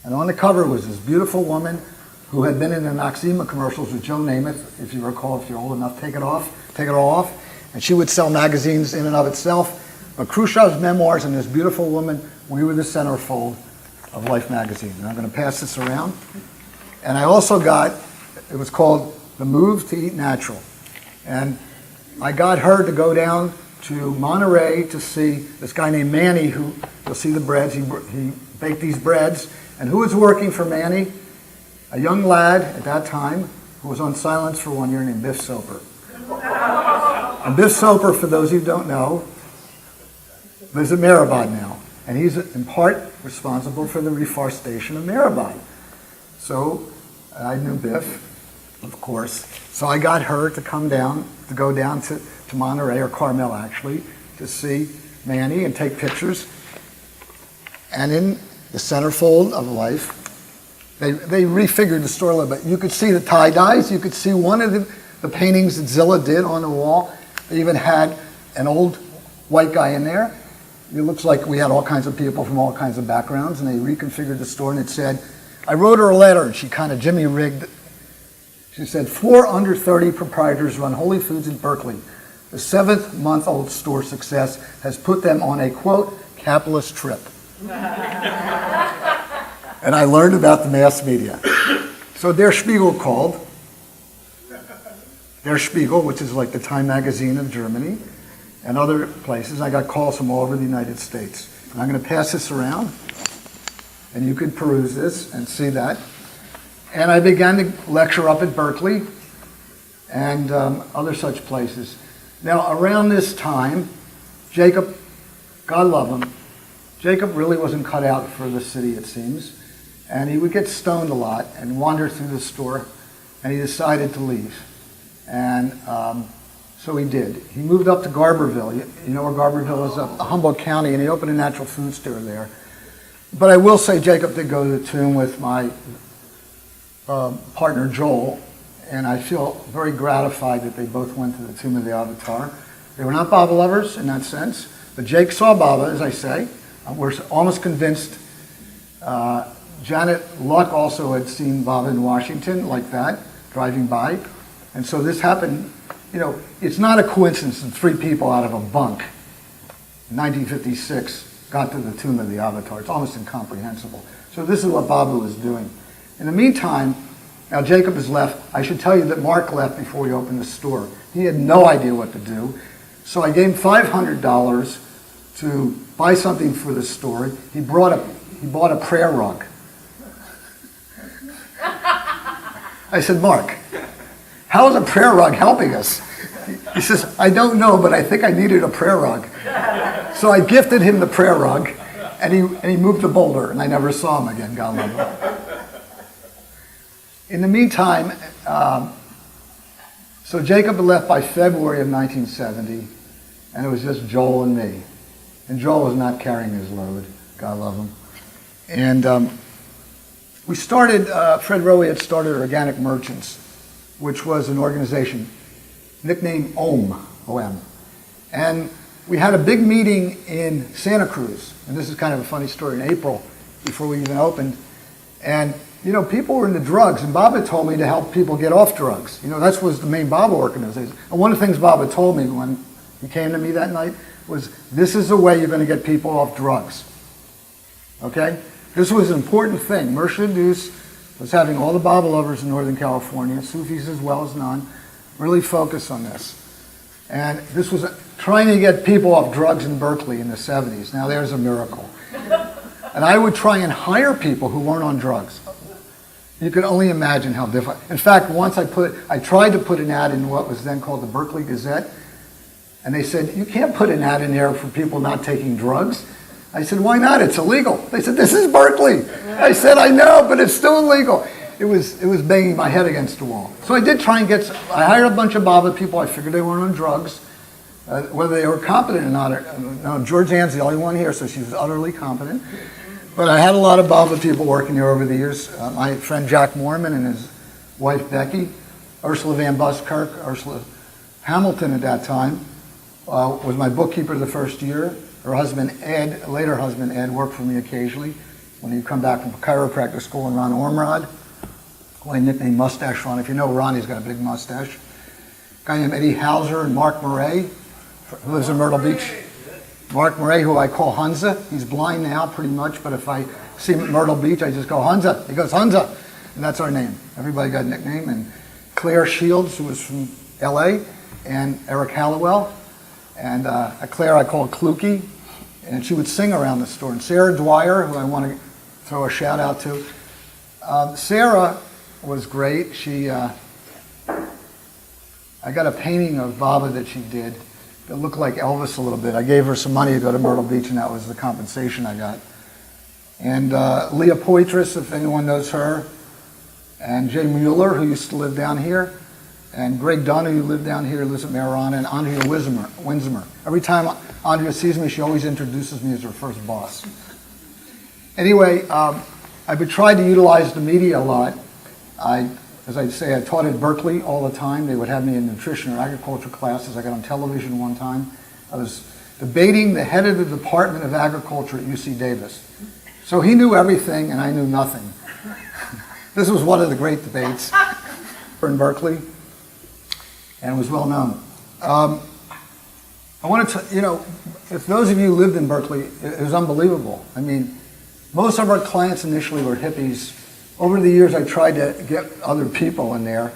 And on the cover was this beautiful woman who had been in the Noxzema commercials with Joe Namath. If you recall, if you're old enough, take it all off. And she would sell magazines in and of itself. But Khrushchev's memoirs and this beautiful woman, we were the centerfold of Life magazine. And I'm going to pass this around. And I also got, it was called The Move to Eat Natural. And I got her to go down to Monterey to see this guy named Manny, who, you'll see the breads, he baked these breads. And who was working for Manny? A young lad at that time who was on silence for 1 year named Biff Soper. And Biff Soper, for those who don't know, lives at Maribod now. And he's in part responsible for the reforestation of Maribod. So I knew Biff, of course. So I got her to come down, to go down to Monterey, or Carmel actually, to see Manny and take pictures. And in the centerfold of Life, they refigured the store a little bit. You could see the tie-dyes. You could see one of the paintings that Zilla did on the wall. They even had an old white guy in there. It looks like we had all kinds of people from all kinds of backgrounds, and they reconfigured the store, and it said, I wrote her a letter, and she kind of jimmy-rigged. She said, 4 under 30 proprietors run Holy Foods in Berkeley. The 7th-month-old store success has put them on a, quote, capitalist trip. And I learned about the mass media. So Der Spiegel called, Der Spiegel, which is like the Time magazine of Germany, and other places. I got calls from all over the United States. And I'm going to pass this around, and you could peruse this and see that. And I began to lecture up at Berkeley and other such places. Now, around this time, Jacob, God love him, Jacob really wasn't cut out for the city, it seems. And he would get stoned a lot and wander through the store, and he decided to leave. And so he did. He moved up to Garberville. You know where Garberville is? Up Humboldt County, and he opened a natural food store there. But I will say Jacob did go to the tomb with my partner Joel, and I feel very gratified that they both went to the tomb of the Avatar. They were not Baba lovers in that sense, but Jake saw Baba, as I say. We're almost convinced. Janet Luck also had seen Baba in Washington, like that, driving by. And so this happened, it's not a coincidence that 3 people out of a bunk in 1956 got to the tomb of the Avatar. It's almost incomprehensible. So this is what Baba was doing. In the meantime, now Jacob has left. I should tell you that Mark left before he opened the store. He had no idea what to do. So I gave him $500 to buy something for the store. He bought a prayer rug. I said, Mark, how is a prayer rug helping us? He says, I don't know, but I think I needed a prayer rug. So I gifted him the prayer rug, and he moved to Boulder, and I never saw him again, God love him. In the meantime, so Jacob had left by February of 1970, and it was just Joel and me. And Joel was not carrying his load, God love him. And we started, Fred Rowe had started Organic Merchants, which was an organization nicknamed OM, O-M. And we had a big meeting in Santa Cruz, and this is kind of a funny story, in April, before we even opened. And, people were into drugs, and Baba told me to help people get off drugs. That was the main Baba organization. And one of the things Baba told me when he came to me that night was, this is the way you're going to get people off drugs. Okay? This was an important thing. Murshid Duz was having all the Baba lovers in Northern California, Sufis as well as none, really focus on this. And this was trying to get people off drugs in Berkeley in the 70s. Now there's a miracle. And I would try and hire people who weren't on drugs. You could only imagine how difficult. In fact, once I tried to put an ad in what was then called the Berkeley Gazette, and they said, you can't put an ad in there for people not taking drugs. I said, why not? It's illegal. They said, this is Berkeley. I said, I know, but it's still illegal. It was banging my head against the wall. So I did try and I hired a bunch of Baba people. I figured they weren't on drugs. Whether they were competent or not. No, George Ann's the only one here, so she was utterly competent. But I had a lot of Baba people working here over the years. My friend Jack Moorman and his wife Becky, Ursula Van Buskirk, Ursula Hamilton at that time, was my bookkeeper the first year. Her husband Ed, later husband Ed, worked for me occasionally when he'd come back from chiropractic school, and Ron Ormrod, who I nicknamed Mustache Ron. If you know Ron, he's got a big mustache. A guy named Eddie Hauser and Mark Murray, who lives in Myrtle Beach. Mark Murray, who I call Hunza. He's blind now pretty much, but if I see him at Myrtle Beach, I just go, Hunza. He goes, Hunza. And that's our name. Everybody got a nickname. And Claire Shields, who was from LA, and Eric Halliwell. And Claire I called Kluki, and she would sing around the store. And Sarah Dwyer, who I want to throw a shout out to. Sarah was great. I got a painting of Baba that she did that looked like Elvis a little bit. I gave her some money to go to Myrtle Beach, and that was the compensation I got. And Leah Poitras, if anyone knows her, and Jay Mueller, who used to live down here, and Greg Dunn, who lived down here, lives at Marana, and Andrea Winsemer. Every time Andrea sees me, she always introduces me as her first boss. Anyway, I've tried to utilize the media a lot. As I say, I taught at Berkeley all the time. They would have me in nutrition or agriculture classes. I got on television one time. I was debating the head of the Department of Agriculture at UC Davis. So he knew everything and I knew nothing. This was one of the great debates in Berkeley, and it was well known. I wanted to, if those of you who lived in Berkeley, it was unbelievable. I mean, most of our clients initially were hippies. Over the years, I tried to get other people in there.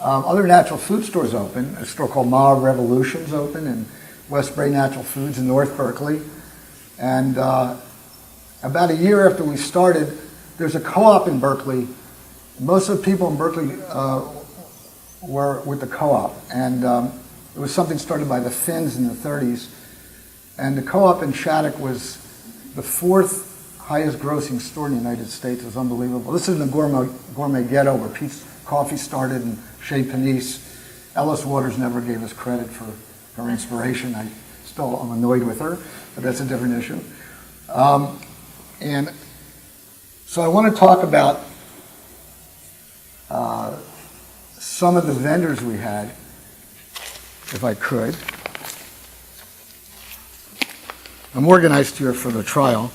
Other natural food stores open. A store called Ma Revolution's open, and Westbury Natural Foods in North Berkeley. And about a year after we started, there's a co-op in Berkeley. Most of the people in Berkeley were with the co-op, and it was something started by the Finns in the 30s. And the co-op in Shattuck was the fourth highest grossing store in the United States. It was unbelievable. This is in the gourmet ghetto where Pete's Coffee started and Chez Panisse. Ellis Waters never gave us credit for her inspiration. I'm annoyed with her, but that's a different issue. And so I want to talk about some of the vendors we had, if I could. I'm organized here for the trial.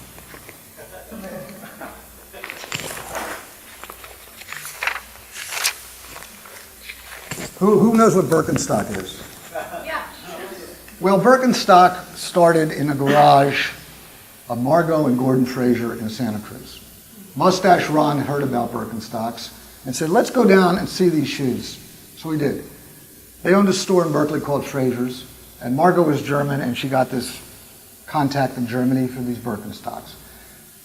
Who knows what Birkenstock is? Yeah. Well, Birkenstock started in a garage of Margot and Gordon Fraser in Santa Cruz. Mustache Ron heard about Birkenstocks and said, let's go down and see these shoes. So we did. They owned a store in Berkeley called Fraser's, and Margot was German, and she got this contact in Germany for these Birkenstocks.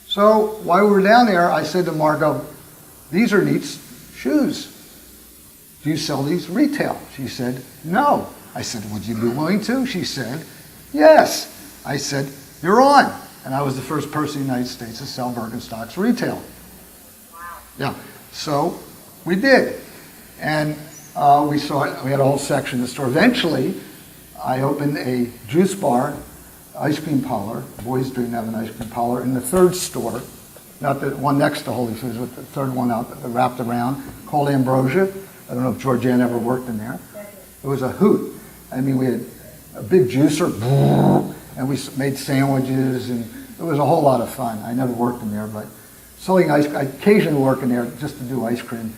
So while we were down there, I said to Margot, these are neat shoes. Do you sell these retail? She said, no. I said, would you be willing to? She said, yes. I said, you're on. And I was the first person in the United States to sell Birkenstocks retail. Wow. Yeah, so we did. And we had a whole section of the store. Eventually, I opened a juice bar, ice cream parlor. Boys didn't have an ice cream parlor in the third store, not the one next to Holy Foods, but the third one out that wrapped around, called Ambrosia. I don't know if Georgianne ever worked in there. It was a hoot. I mean, we had a big juicer, and we made sandwiches, and it was a whole lot of fun. I never worked in there, but selling ice cream, I occasionally work in there just to do ice cream,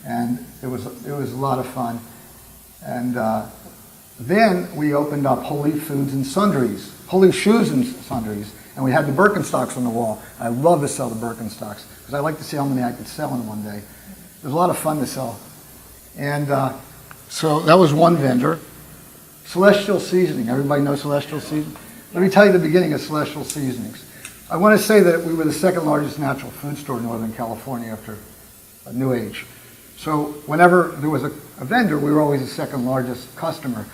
and it was a lot of fun. And then we opened up Holy Foods and Sundries, Holy Shoes and Sundries, and we had the Birkenstocks on the wall. I love to sell the Birkenstocks because I like to see how many I could sell in one day. It was a lot of fun to sell. And so that was one vendor. Celestial Seasoning. Everybody knows Celestial Seasoning? Let me tell you the beginning of Celestial Seasonings. I want to say that we were the second largest natural food store in Northern California after New Age. So whenever there was a vendor, we were always the second largest customer.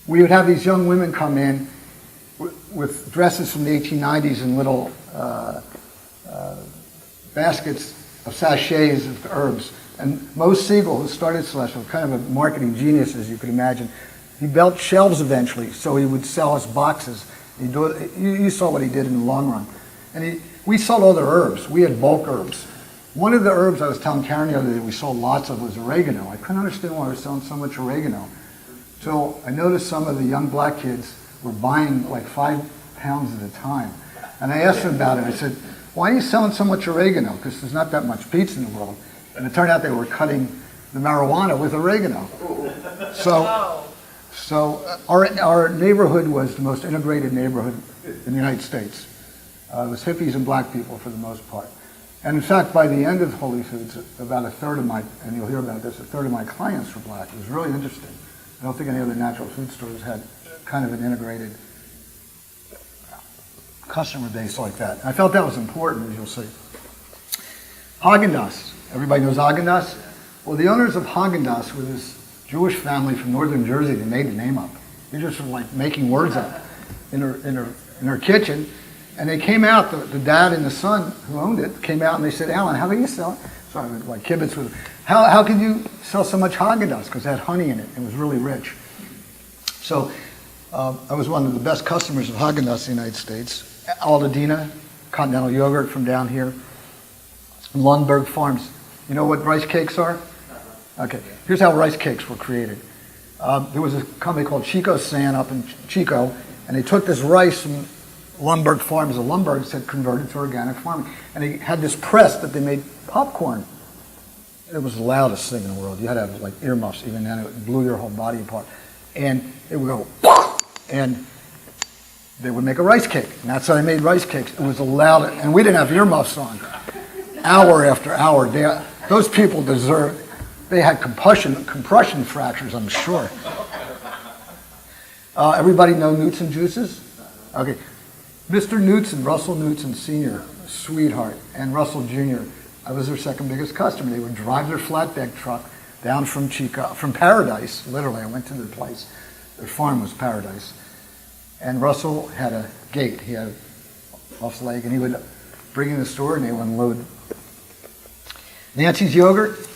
We would have these young women come in with dresses from the 1890s and little baskets of sachets of herbs. And Mo Siegel, who started Celestial, kind of a marketing genius, as you could imagine, he built shelves eventually, so he would sell us boxes. You saw what he did in the long run. And we sold other herbs. We had bulk herbs. One of the herbs I was telling Karen the other day we sold lots of was oregano. I couldn't understand why we were selling so much oregano. So I noticed some of the young black kids were buying like 5 pounds at a time. And I asked them about it. I said, why are you selling so much oregano? Because there's not that much pizza in the world. And it turned out they were cutting the marijuana with oregano. So our neighborhood was the most integrated neighborhood in the United States. It was hippies and black people for the most part. And in fact, by the end of Holy Foods, about a third of my, and you'll hear about this, a third of my clients were black. It was really interesting. I don't think any other natural food stores had kind of an integrated customer base like that. I felt that was important, as you'll see. Haagen Dazs. Everybody knows Haagen Dazs? Well, the owners of Haagen Dazs were this Jewish family from northern Jersey that made the name up. They just were like making words up in her kitchen. And they came out, the dad and the son who owned it, came out and they said, Allan, how can you sell it? So I would like kibitz with them. How can you sell so much Haagen Dazs? Because it had honey in it. It was really rich. So I was one of the best customers of Haagen Dazs in the United States. Altadena, Continental Yogurt from down here. Lundberg Farms. You know what rice cakes are? Okay, here's how rice cakes were created. There was a company called Chico San up in Chico, and they took this rice from Lundberg Farms. The Lundbergs had converted to organic farming. And they had this press that they made popcorn. It was the loudest thing in the world. You had to have like earmuffs, even then it blew your whole body apart. And it would go, and they would make a rice cake. And that's how they made rice cakes. It was the loudest, and we didn't have earmuffs on. Hour after hour. Those people deserved. They had compression fractures, I'm sure. Everybody know Knutson Juices? Okay. Mr. Knutson, Russell Knutson Sr., sweetheart, and Russell Jr., I was their second biggest customer. They would drive their flatbed truck down from Paradise, literally. I went to their place. Their farm was Paradise. And Russell had a gate. He had off leg, and he would bring in the store, and they would unload. Nancy's Yogurt.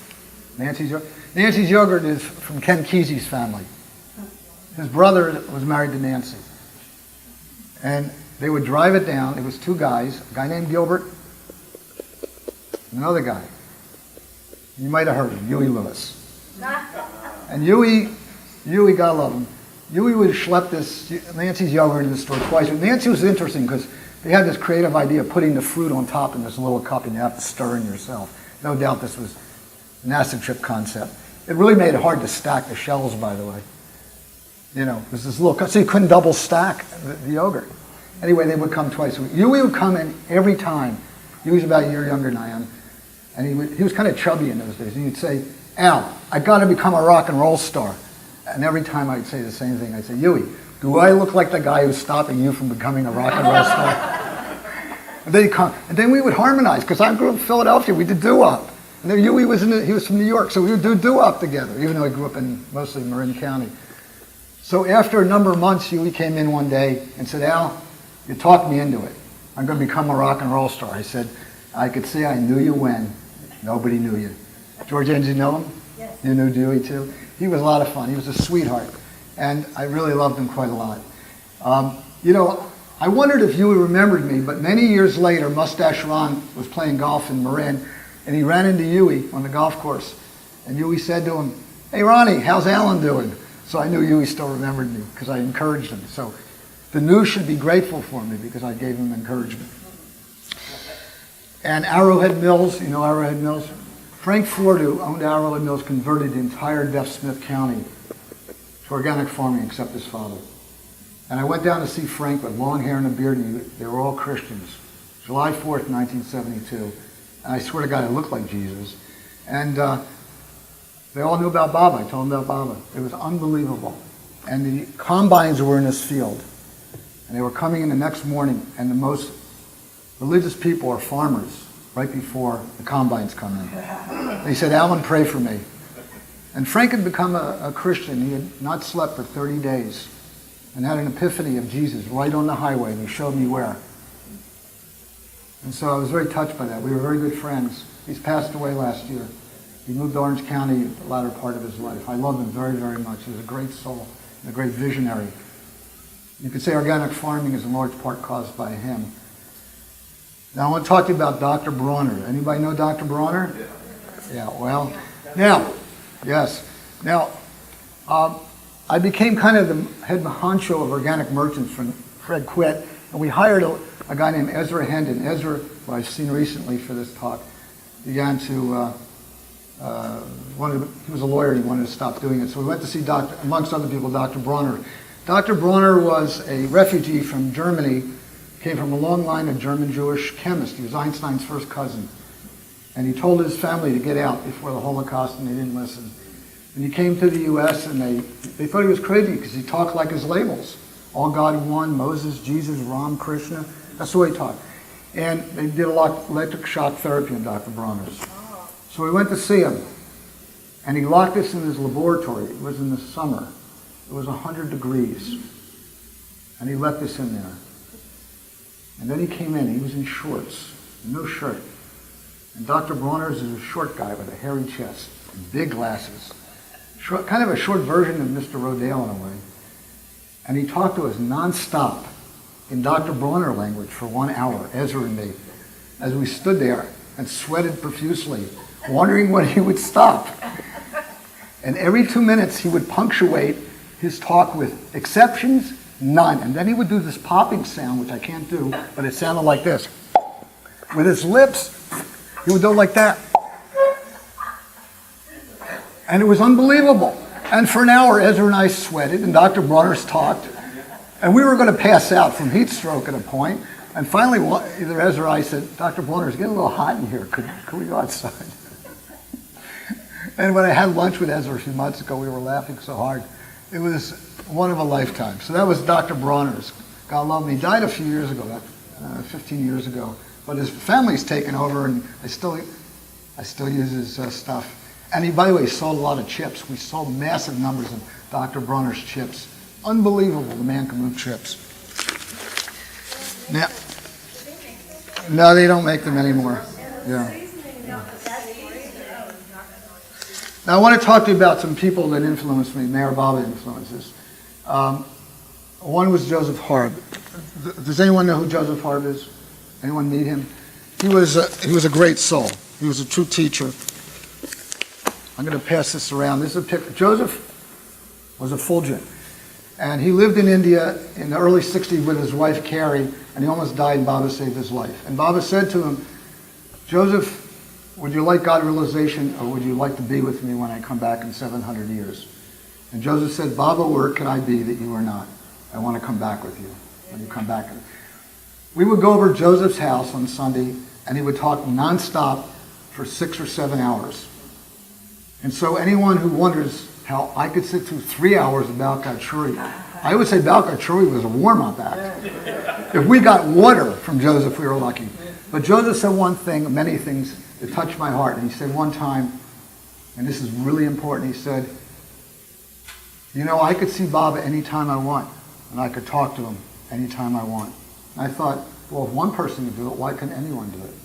Nancy's Yogurt is from Ken Kesey's family. His brother was married to Nancy. And they would drive it down. It was two guys, a guy named Gilbert, and another guy. You might have heard him, Huey Lewis. And Huey, God love him, Huey would schlep this Nancy's Yogurt into the store twice. Nancy was interesting because they had this creative idea of putting the fruit on top in this little cup and you have to stir in yourself. No doubt this was an acid trip concept. It really made it hard to stack the shells, by the way. You know, it was this little cup, so you couldn't double stack the yogurt. Anyway, they would come twice a week. Huey would come in every time. Huey was about a year younger than I am. And he was kind of chubby in those days. And he'd say, Al, I got to become a rock and roll star. And every time I'd say the same thing, I'd say, Huey, do I look like the guy who's stopping you from becoming a rock and roll star? And then he'd come, and then we would harmonize, because I grew up in Philadelphia. We did doo-wop. And then Huey he was from New York, so we would do doo-wop together, even though I grew up in mostly Marin County. So after a number of months, Huey came in one day and said, Al, you talked me into it. I'm going to become a rock and roll star. I said, I could say I knew you when nobody knew you. George, did you know him? Yes. You knew Dewey too? He was a lot of fun. He was a sweetheart. And I really loved him quite a lot. You know, I wondered if Huey remembered me, but many years later, Mustache Ron was playing golf in Marin, and he ran into Huey on the golf course. And Huey said to him, hey, Ronnie, how's Allan doing? So I knew Huey still remembered me because I encouraged him. So the news should be grateful for me because I gave him encouragement. And Arrowhead Mills, you know Arrowhead Mills? Frank Ford, who owned Arrowhead Mills, converted the entire Deaf Smith County to organic farming except his father. And I went down to see Frank with long hair and a beard, and they were all Christians. July 4th, 1972. And I swear to God, I looked like Jesus. And they all knew about Baba. I told them about Baba. It was unbelievable. And the combines were in this field. And they were coming in the next morning, and the most religious people are farmers right before the combines come in. They said, Allan, pray for me. And Frank had become a Christian. He had not slept for 30 days and had an epiphany of Jesus right on the highway, and he showed me where. And so I was very touched by that. We were very good friends. He's passed away last year. He moved to Orange County the latter part of his life. I loved him very, very much. He was a great soul and a great visionary. You could say organic farming is in large part caused by him. Now I want to talk to you about Dr. Bronner. Anybody know Dr. Bronner? Yeah, well, now, yes. Now, I became kind of the head honcho of organic merchants from Fred quit, and we hired a guy named Ezra Hendon. Ezra, who I've seen recently for this talk, began to, he was a lawyer and he wanted to stop doing it. So we went to see amongst other people, Dr. Bronner. Dr. Bronner was a refugee from Germany, came from a long line of German-Jewish chemists. He was Einstein's first cousin. And he told his family to get out before the Holocaust, and they didn't listen. And he came to the U.S., and they thought he was crazy because he talked like his labels. All God One, Moses, Jesus, Ram, Krishna. That's the way he talked. And they did a lot of electric shock therapy in Dr. Bronner's. So we went to see him, and he locked us in his laboratory. It was in the summer. It was 100 degrees, and he left us in there. And then he came in. He was in shorts, no shirt. And Dr. Bronner's is a short guy with a hairy chest and big glasses. Kind of a short version of Mr. Rodale in a way. And he talked to us nonstop in Dr. Bronner language for 1 hour, Ezra and me, as we stood there and sweated profusely, wondering when he would stop. And every 2 minutes he would punctuate his talk with exceptions, none. And then he would do this popping sound, which I can't do, but it sounded like this. With his lips, he would go like that. And it was unbelievable. And for an hour, Ezra and I sweated, and Dr. Bronner's talked. And we were going to pass out from heat stroke at a point. And finally, either Ezra or I said, Dr. Bronner, it's getting a little hot in here. Could we go outside? And when I had lunch with Ezra a few months ago, we were laughing so hard. It was one of a lifetime. So that was Dr. Bronner's. God love him. He died a few years ago, 15 years ago. But his family's taken over, and I still use his stuff. And he, by the way, sold a lot of chips. We sold massive numbers of Dr. Bronner's chips. Unbelievable, the man can move chips. Now, no, they don't make them anymore. Yeah. Now I want to talk to you about some people that influenced me, Mayor Baba influences. One was Joseph Harb. Does anyone know who Joseph Harb is? Anyone meet him? He was a great soul. He was a true teacher. I'm going to pass this around. This is a picture. Joseph was a Fulgent. And he lived in India in the early 60s with his wife Carrie, and he almost died, and Baba saved his life. And Baba said to him, Joseph, would you like God realization, or would you like to be with me when I come back in 700 years? And Joseph said, Baba, where can I be that you are not? I want to come back with you when you come back. We would go over to Joseph's house on Sunday, and he would talk nonstop for 6 or 7 hours. And so anyone who wonders how I could sit through 3 hours of Balkat Shuri, I would say Balkat Shuri was a warm-up act. If we got water from Joseph, we were lucky. But Joseph said one thing, many things, that touched my heart. And he said one time, and this is really important, he said, you know, I could see Baba anytime I want, and I could talk to him anytime I want. And I thought, well, if one person could do it, why couldn't anyone do it?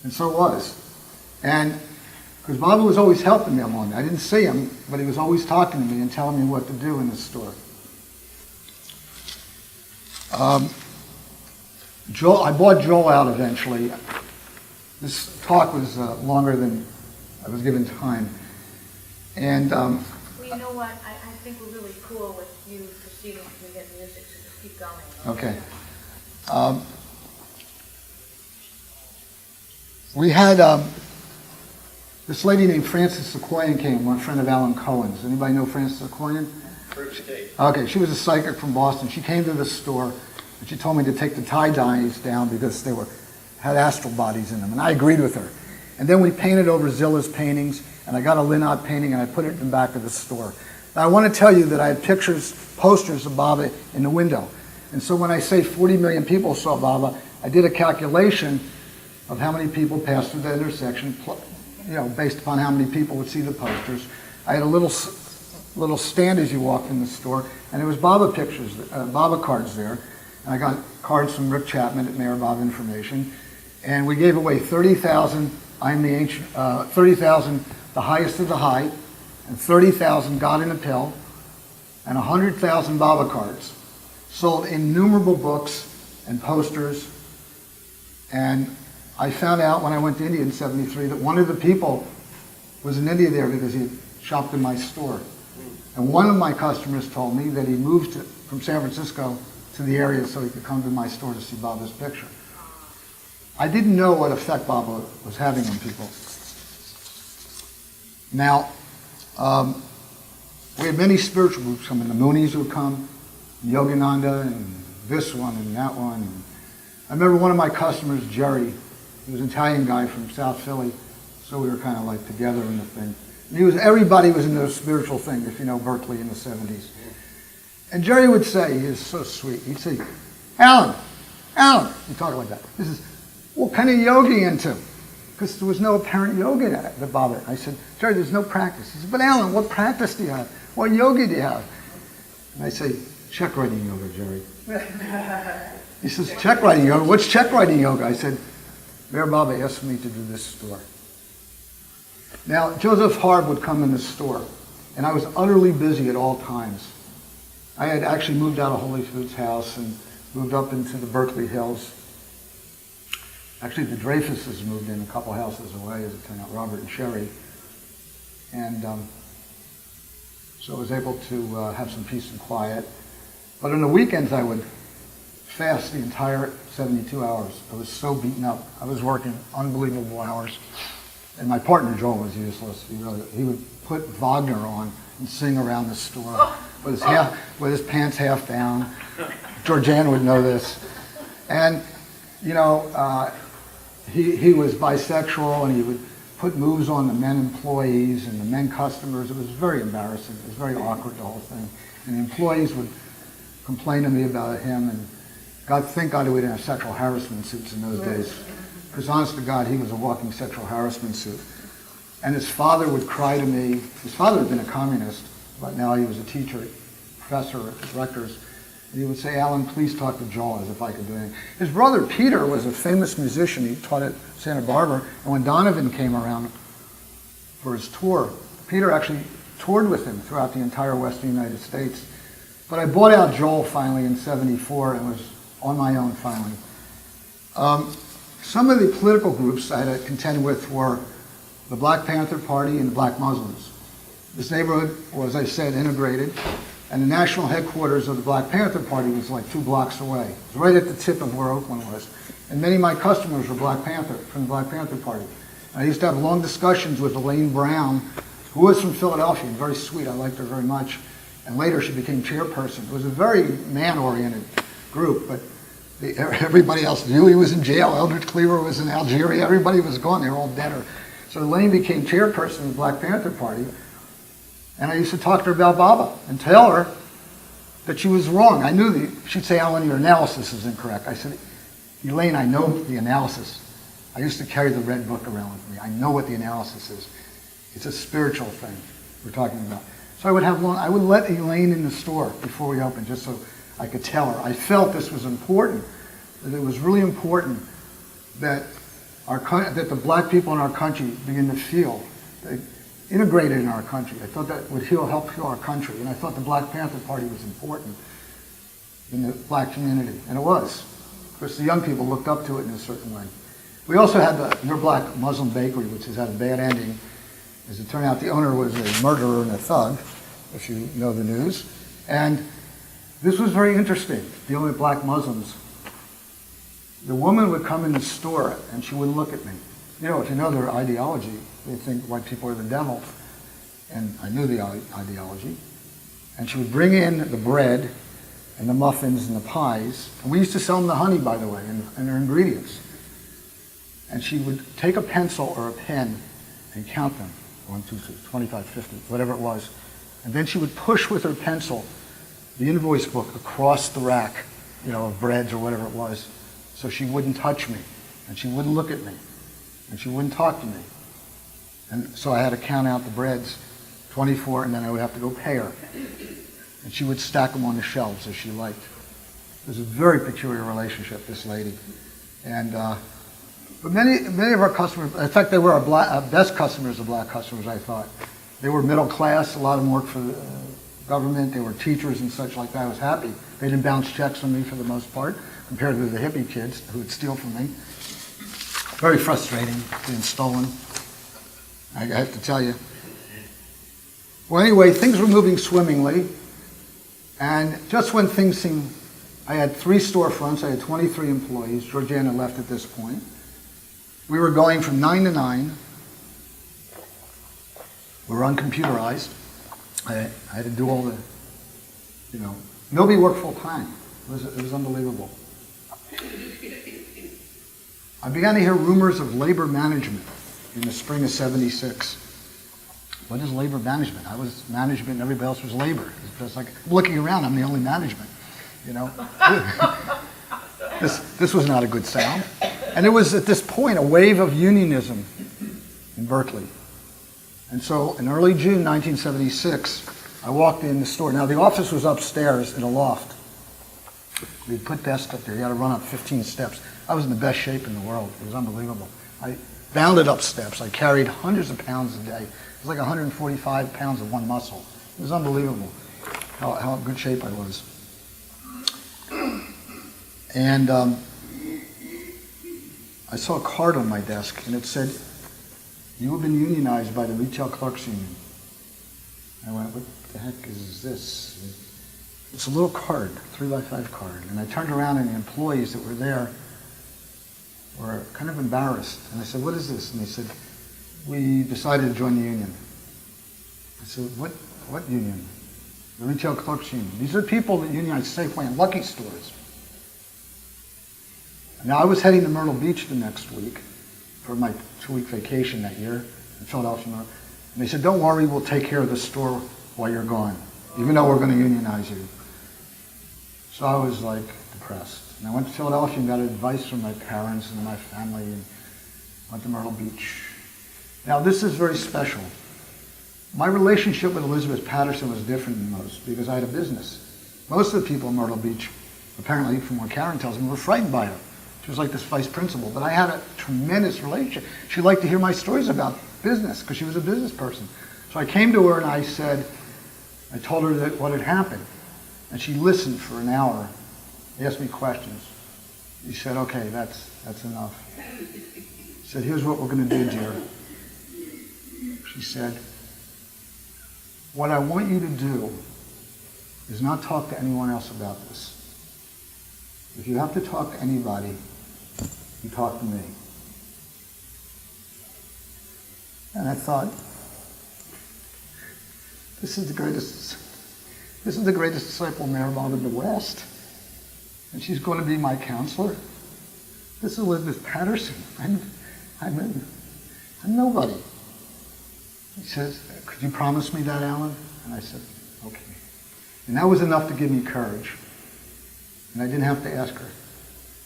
And so it was. And because Baba was always helping me along. I didn't see him, but he was always talking to me and telling me what to do in the store. I bought Joel out eventually. This talk was longer than I was given time. And Well, you know what? I think we're really cool with you proceeding to get music, so just keep going. okay. We had this lady named Frances Sequoian came, one friend of Alan Cohen's. Anybody know Frances Sequoian? First date. Okay, she was a psychic from Boston. She came to the store and she told me to take the tie-dyes down because they had astral bodies in them, and I agreed with her. And then we painted over Zilla's paintings, and I got a Linot painting and I put it in the back of the store. Now I want to tell you that I had posters of Baba in the window. And so when I say 40 million people saw Baba, I did a calculation of how many people passed through that intersection, based upon how many people would see the posters. I had a little stand as you walked in the store, and there was Baba pictures, Baba cards there. And I got cards from Rick Chapman at Mayor Baba Information. And we gave away 30,000, I'm the ancient, 30,000, the highest of the high, and 30,000 God in a Pill, and 100,000 Baba cards. Sold innumerable books and posters. And I found out when I went to India in '73 that one of the people was in India there because he had shopped in my store. And one of my customers told me that he moved from San Francisco to the area so he could come to my store to see Baba's picture. I didn't know what effect Baba was having on people. Now, we had many spiritual groups come in. The Moonies would come, Yogananda, and this one and that one. And I remember one of my customers, Jerry. He was an Italian guy from South Philly, so we were kind of like together in the thing. And everybody was into a spiritual thing, if you know Berkeley in the 70s. And Jerry would say, he was so sweet, he'd say, Allan, he'd talk like that. He says, what kind of yoga are you into? Because there was no apparent yoga at the Baba. I said, Jerry, there's no practice. He said, but Allan, what practice do you have? What yoga do you have? And I say, check writing yoga, Jerry. He says, check writing yoga? What's check writing yoga? I said, Mayor Baba asked me to do this store. Now, Joseph Harb would come in the store, and I was utterly busy at all times. I had actually moved out of Holy Foods house and moved up into the Berkeley Hills. Actually, the Dreyfuses moved in a couple houses away, as it turned out, Robert and Sherry. And so I was able to have some peace and quiet. But on the weekends, I would fast the entire 72 hours. I was so beaten up. I was working unbelievable hours. And my partner, Joel, was useless. He would put Wagner on and sing around the store with his pants half down. Georgiana would know this. And, he was bisexual, and he would put moves on the men employees and the men customers. It was very embarrassing. It was very awkward, the whole thing. And the employees would complain to me about him, and thank God we didn't have sexual harassment suits in those days. Because honest to God, he was a walking sexual harassment suit. And his father would cry to me. His father had been a communist, but now he was a teacher, professor at Rutgers. And he would say, Alan, please talk to Joel, as if I could do anything. His brother Peter was a famous musician. He taught at Santa Barbara. And when Donovan came around for his tour, Peter actually toured with him throughout the entire western United States. But I bought out Joel finally in '74 and was on my own finally. Some of the political groups I had to contend with were the Black Panther Party and the Black Muslims. This neighborhood was, as I said, integrated, and the national headquarters of the Black Panther Party was like 2 blocks away. It was right at the tip of where Oakland was. And many of my customers were Black Panther, from the Black Panther Party. And I used to have long discussions with Elaine Brown, who was from Philadelphia, and very sweet. I liked her very much. And later she became chairperson. It was a very man-oriented group, but everybody else, Dewey was in jail, Eldridge Cleaver was in Algeria, everybody was gone, they were all dead. So Elaine became chairperson of the Black Panther Party, and I used to talk to her about Baba and tell her that she was wrong. I knew she'd say, Alan, your analysis is incorrect. I said, Elaine, I know the analysis. I used to carry the red book around with me. I know what the analysis is. It's a spiritual thing we're talking about. So I would let Elaine in the store before we opened, just so I could tell her. I felt this was important, that it was really important that that the black people in our country begin to feel integrated in our country. I thought that would help heal our country, and I thought the Black Panther Party was important in the black community, and it was. Of course, the young people looked up to it in a certain way. We also had Your Black Muslim Bakery, which has had a bad ending. As it turned out, the owner was a murderer and a thug, if you know the news. And this was very interesting, dealing with black Muslims. The woman would come in the store and she wouldn't look at me. You know, if you know their ideology, they think white people are the devil. And I knew the ideology. And she would bring in the bread and the muffins and the pies. And we used to sell them the honey, by the way, and their ingredients. And she would take a pencil or a pen and count them. 1, 2, 3, 25, 50, whatever it was. And then she would push with her pencil the invoice book across the rack, you know, of breads or whatever it was, so she wouldn't touch me, and she wouldn't look at me, and she wouldn't talk to me. And so I had to count out the breads, 24, and then I would have to go pay her. And she would stack them on the shelves as she liked. It was a very peculiar relationship, this lady. And but many of our customers, in fact, they were our best customers, the black customers, I thought. They were middle class, a lot of them worked for the government, they were teachers and such like that. I was happy. They didn't bounce checks on me for the most part, compared to the hippie kids who would steal from me. Very frustrating, being stolen, I have to tell you. Well, anyway, things were moving swimmingly, and just when things seemed, I had 3 storefronts, I had 23 employees, Georgiana left at this point. We were going from 9 to 9. We were uncomputerized. I had to do all the, you know, nobody worked full time. It was unbelievable. I began to hear rumors of labor management in the spring of '76. What is labor management? I was management and everybody else was labor. It's just like, looking around, I'm the only management, you know. This was not a good sound. And it was at this point a wave of unionism in Berkeley. And so in early June 1976, I walked in the store. Now the office was upstairs in a loft. We'd put desks up there. You had to run up 15 steps. I was in the best shape in the world. It was unbelievable. I bounded up steps. I carried hundreds of pounds a day. It was like 145 pounds of one muscle. It was unbelievable how in good shape I was. And I saw a card on my desk, and it said, "You have been unionized by the Retail Clerks Union." I went, "What the heck is this?" It's a little card, 3x5 card. And I turned around, and the employees that were there were kind of embarrassed. And I said, "What is this?" And they said, "We decided to join the union." I said, What union?" "The Retail Clerks Union." These are people that unionize Safeway and Lucky stores. Now, I was heading to Myrtle Beach the next week for my 2-week vacation that year in Philadelphia. And they said, don't worry, we'll take care of the store while you're gone, even though we're going to unionize you. So I was like depressed. And I went to Philadelphia and got advice from my parents and my family and went to Myrtle Beach. Now this is very special. My relationship with Elizabeth Patterson was different than most because I had a business. Most of the people in Myrtle Beach, apparently from what Karen tells me, were frightened by her. She was like this vice principal, but I had a tremendous relationship. She liked to hear my stories about business because she was a business person. So I came to her and I told her that what had happened. And she listened for an hour, asked me questions. She said, okay, that's enough. She said, here's what we're going to do, dear. She said, what I want you to do is not talk to anyone else about this. If you have to talk to anybody, you talk to me. And I thought, this is the greatest disciple Mayor Bob in the West. And she's going to be my counselor. This is Elizabeth Patterson. I'm nobody. He says, could you promise me that, Allan? And I said, okay. And that was enough to give me courage. And I didn't have to ask her.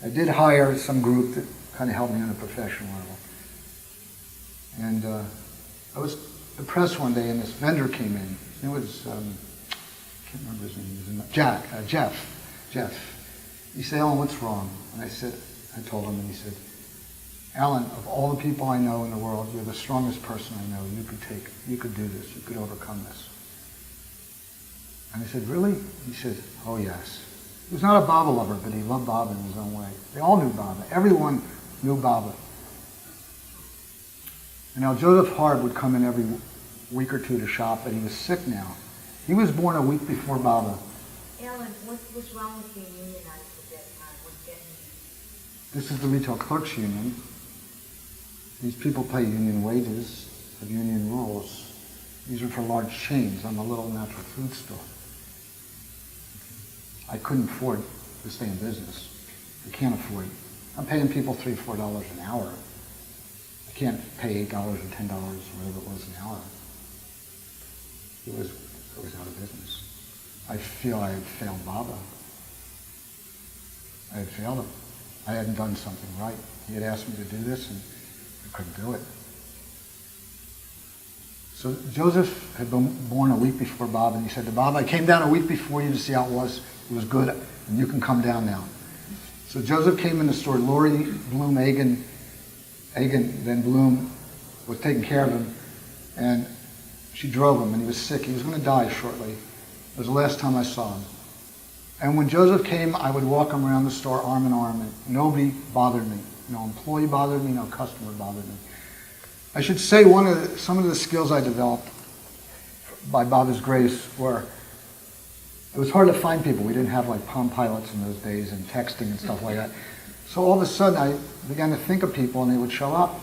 I did hire some group that kind of helped me on a professional level. And I was depressed one day, and this vendor came in. It was, I can't remember his name. Jeff. He said, Allan, what's wrong? And I told him, and he said, Allan, of all the people I know in the world, you're the strongest person I know. You could do this. You could overcome this. And I said, really? He said, oh yes. He was not a Baba lover, but he loved Baba in his own way. They all knew Baba. Everyone knew Baba. And now Joseph Hart would come in every week or two to shop, but he was sick now. He was born a week before Baba. Allan, what's wrong with being unionized at that time? What's getting you? This is the Retail Clerks Union. These people pay union wages, have union rules. These are for large chains. I'm a little natural food store. I couldn't afford to stay in business. I can't afford it. I'm paying people $3, $4 an hour. I can't pay $8 or $10, whatever it was an hour. It was out of business. I feel I had failed Baba. I had failed him. I hadn't done something right. He had asked me to do this, and I couldn't do it. So Joseph had been born a week before Bob, and he said to Bob, I came down a week before you to see how it was. It was good, and you can come down now. So Joseph came in the store. Lori Bloom Haagen, then Bloom, was taking care of him, and she drove him, and he was sick. He was going to die shortly. It was the last time I saw him. And when Joseph came, I would walk him around the store arm in arm, and nobody bothered me. No employee bothered me, no customer bothered me. I should say some of the skills I developed by Baba's grace were, it was hard to find people. We didn't have like Palm Pilots in those days and texting and stuff like that. So all of a sudden I began to think of people, and they would show up.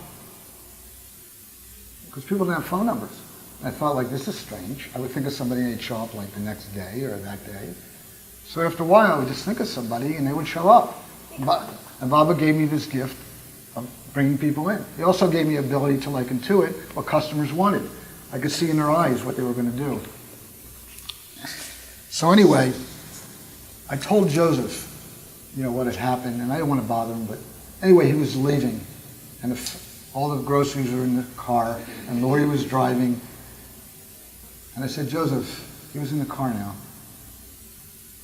Because people didn't have phone numbers. And I thought, like, this is strange. I would think of somebody, and they'd show up like the next day or that day. So after a while, I would just think of somebody, and they would show up. And Baba gave me this gift of bringing people in. He also gave me the ability to like intuit what customers wanted. I could see in their eyes what they were going to do. So anyway, I told Joseph, what had happened, and I didn't want to bother him, but anyway, he was leaving, and all the groceries were in the car, and Lori was driving, and I said, Joseph, he was in the car now.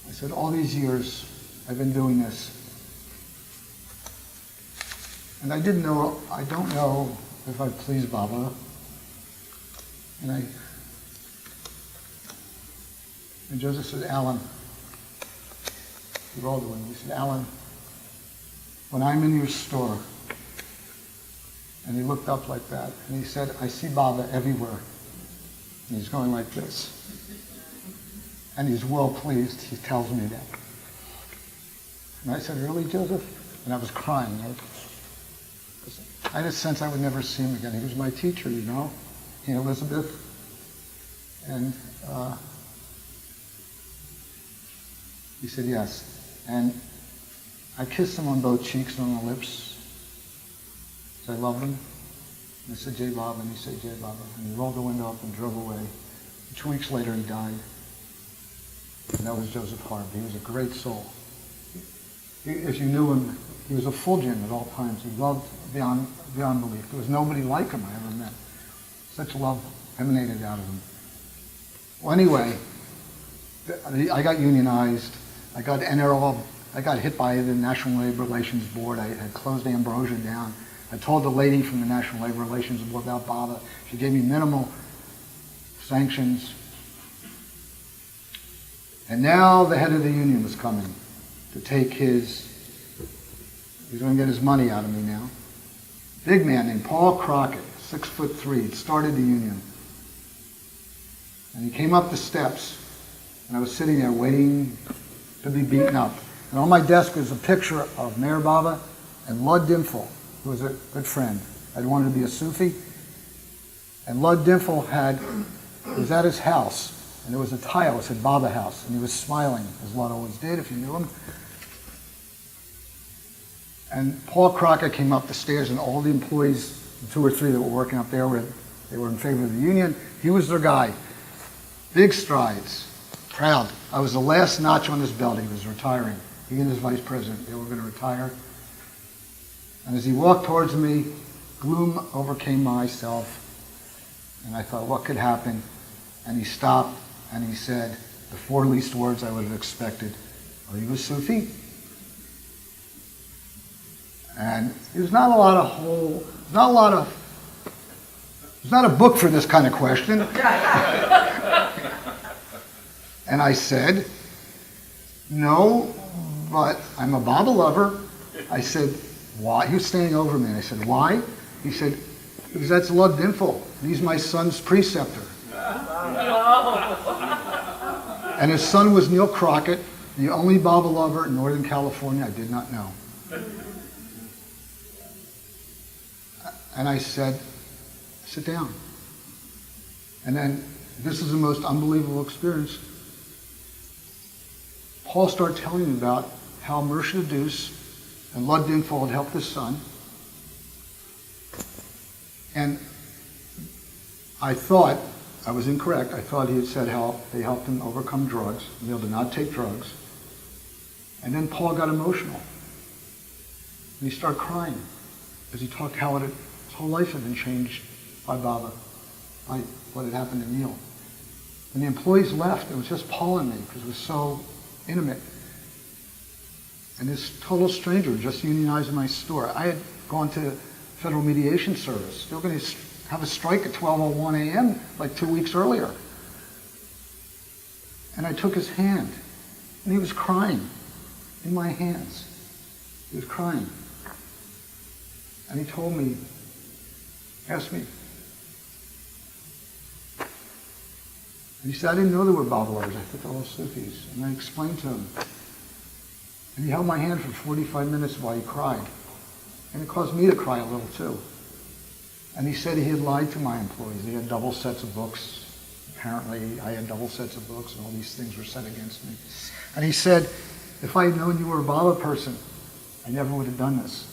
I said, all these years I've been doing this, and I don't know if I pleased Baba, and Joseph said, Allan, we're all doing it. He said, Allan, when I'm in your store, and he looked up like that, and he said, I see Baba everywhere. And he's going like this. And he's well pleased, he tells me that. And I said, really, Joseph? And I was crying. I had a sense I would never see him again. He was my teacher, He and Elizabeth. And he said, yes. And I kissed him on both cheeks and on the lips. 'cause I loved him. And I said, J. Bob, and he said, J. Bob. And he rolled the window up and drove away. 2 weeks later, he died. And that was Joseph Harb. He was a great soul. If you knew him, he was a Fulgian at all times. He loved beyond belief. There was nobody like him I ever met. Such love emanated out of him. Well, anyway, I got unionized. I got NRL. I got hit by the National Labor Relations Board. I had closed Ambrosia down. I told the lady from the National Labor Relations Board about Baba. She gave me minimal sanctions. And now the head of the union was coming to take he was going to get his money out of me now. Big man named Paul Crockett, 6'3", he'd started the union. And he came up the steps, and I was sitting there waiting to be beaten up. And on my desk was a picture of Mayor Baba and Lud Dimphel, who was a good friend. I'd wanted to be a Sufi. And Lud Dimphel was at his house, and there was a tile that said Baba House, and he was smiling, as Lud always did, if you knew him. And Paul Crockett came up the stairs, and all the employees, the 2 or 3 that were working up there, they were in favor of the union. He was their guy. Big strides. Proud. I was the last notch on this belt. He was retiring. He and his vice president, they were going to retire. And as he walked towards me, gloom overcame myself. And I thought, what could happen? And he stopped, and he said the 4 least words I would have expected. Are you a Sufi? And there's not a book for this kind of question. And I said, no, but I'm a Baba lover. I said, why? He was standing over me, and I said, why? He said, because that's Lud Dimphel. He's my son's preceptor. And his son was Neil Crockett, the only Baba lover in Northern California I did not know. And I said, sit down. And then, this is the most unbelievable experience. Paul started telling me about how Murshid Adus and Lud Dimphel had helped his son. And I thought, I was incorrect, I thought he had said how they helped him overcome drugs. Neil did not take drugs. And then Paul got emotional. And he started crying as he talked how his whole life had been changed by Baba, by what had happened to Neil. And the employees left. It was just Paul and me because it was so intimate. And this total stranger just unionized in my store. I had gone to Federal Mediation Service. They were going to have a strike at 12:01 a.m. like 2 weeks earlier. And I took his hand, and he was crying in my hands. He was crying. And he told me, asked me, and he said, I didn't know there were Baba lovers. I thought they were all Sufis. And I explained to him. And he held my hand for 45 minutes while he cried. And it caused me to cry a little too. And he said he had lied to my employees. He had double sets of books. Apparently, I had double sets of books, and all these things were said against me. And he said, if I had known you were a Baba person, I never would have done this.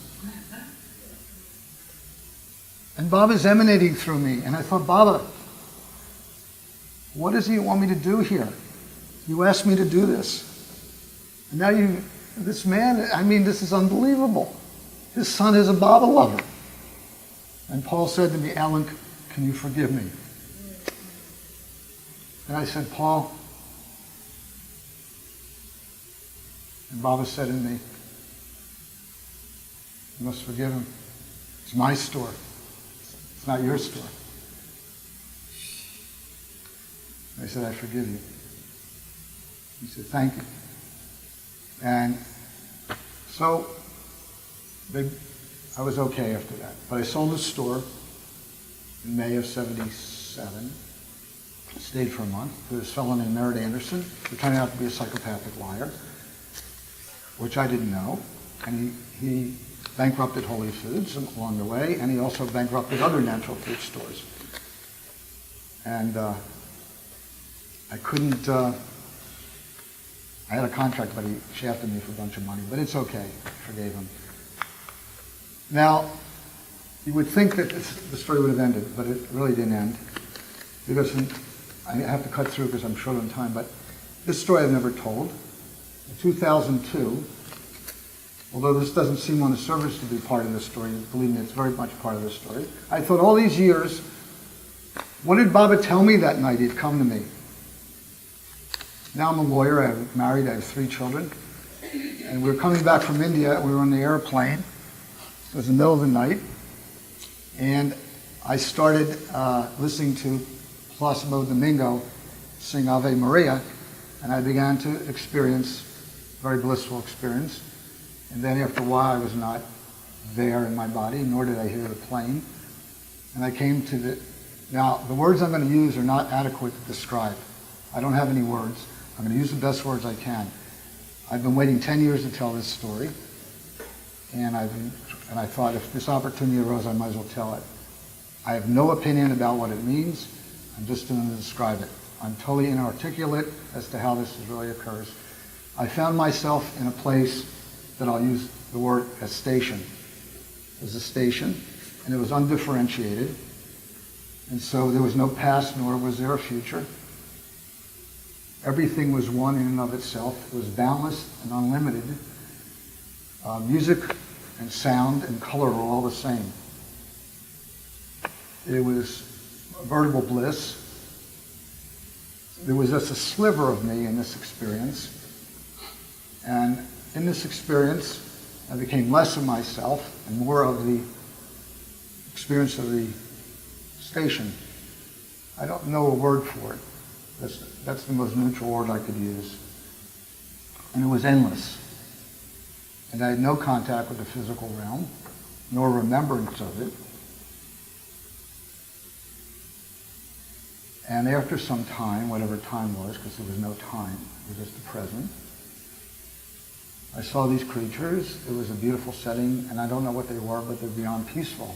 And Baba's emanating through me. And I thought, Baba, what is it you want me to do here? You asked me to do this. And now this man, I mean, this is unbelievable. His son is a Baba lover. And Paul said to me, Allan, can you forgive me? And I said, Paul. And Baba said to me, you must forgive him. It's my store. It's not your store. I said, I forgive you. He said, thank you. And so I was okay after that. But I sold the store in May of '77. Stayed for a month. There was this fellow named Merritt Anderson, who turned out to be a psychopathic liar, which I didn't know. And he bankrupted Holy Foods along the way, and he also bankrupted other natural food stores. And I couldn't, I had a contract, but he shafted me for a bunch of money, but it's okay. I forgave him. Now, You would think that the story would have ended, but it really didn't end. Because I have to cut through because I'm short on time, but this story I've never told. In 2002, although this doesn't seem on the surface to be part of the story, believe me, it's very much part of the story. I thought all these years, what did Baba tell me that night he'd come to me? Now I'm a lawyer, I'm married, I have 3 children. And we were coming back from India, we were on the airplane. It was the middle of the night. And I started listening to Plácido Domingo sing Ave Maria, and I began to experience a very blissful experience. And then after a while, I was not there in my body, nor did I hear the plane. And I came to the... Now, the words I'm going to use are not adequate to describe. I don't have any words. I'm going to use the best words I can. I've been waiting 10 years to tell this story, and I thought if this opportunity arose, I might as well tell it. I have no opinion about what it means. I'm just going to describe it. I'm totally inarticulate as to how this really occurs. I found myself in a place that I'll use the word a station. It was a station, and it was undifferentiated. And so there was no past, nor was there a future. Everything was one in and of itself. It was boundless and unlimited. Music and sound and color were all the same. It was veritable bliss. There was just a sliver of me in this experience. And in this experience, I became less of myself and more of the experience of the station. I don't know a word for it. That's the most neutral word I could use. And it was endless. And I had no contact with the physical realm, nor remembrance of it. And after some time, whatever time was, because there was no time, it was just the present, I saw these creatures. It was a beautiful setting, and I don't know what they were, but they're beyond peaceful.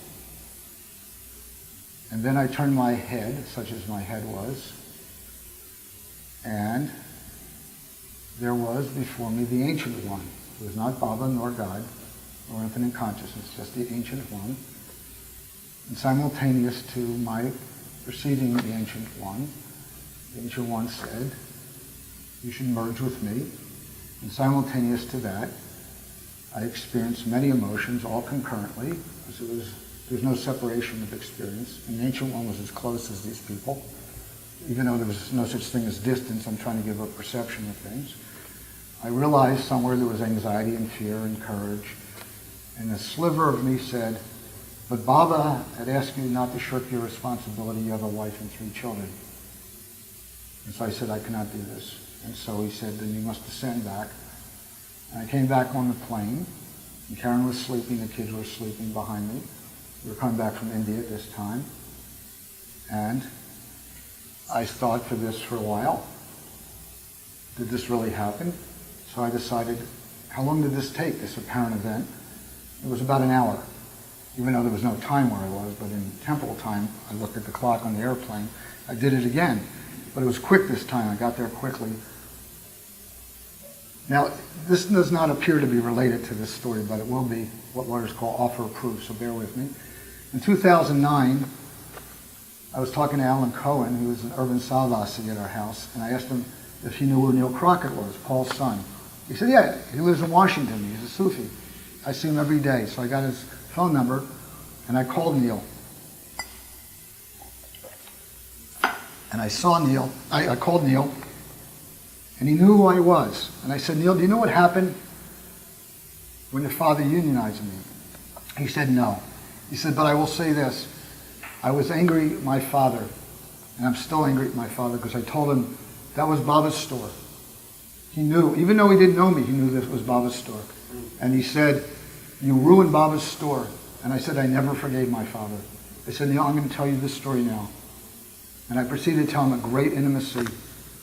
And then I turned my head, such as my head was, and there was before me the Ancient One. It was not Baba nor God nor infinite consciousness, just the Ancient One. And simultaneous to my perceiving the Ancient One said, "You should merge with me." And simultaneous to that, I experienced many emotions all concurrently, because there's no separation of experience. And the Ancient One was as close as these people. Even though there was no such thing as distance, I'm trying to give a perception of things. I realized somewhere there was anxiety and fear and courage. And a sliver of me said, "But Baba had asked you not to shirk your responsibility. You have a wife and 3 children." And so I said, "I cannot do this." And so he said, "Then you must descend back." And I came back on the plane, and Karen was sleeping, the kids were sleeping behind me. We were coming back from India at this time. And I thought for this for a while. Did this really happen? So I decided, how long did this take, this apparent event? It was about an hour, even though there was no time where I was, but in temporal time, I looked at the clock on the airplane. I did it again, but it was quick this time. I got there quickly. Now, this does not appear to be related to this story, but it will be what lawyers call offer of proof, so bear with me. In 2009, I was talking to Alan Cohen, who was an urban Salvasi at our house, and I asked him if he knew who Neil Crockett was, Paul's son. He said, "Yeah, he lives in Washington. He's a Sufi. I see him every day." So I got his phone number, and I called Neil. And I saw Neil. I called Neil, and he knew who I was. And I said, "Neil, do you know what happened when your father unionized me?" He said, "No." He said, "But I will say this. I was angry at my father, and I'm still angry at my father because I told him that was Baba's store." He knew, even though he didn't know me, he knew this was Baba's store. And he said, "You ruined Baba's store." And I said, "I never forgave my father." I said, "Neil, I'm going to tell you this story now." And I proceeded to tell him a great intimacy,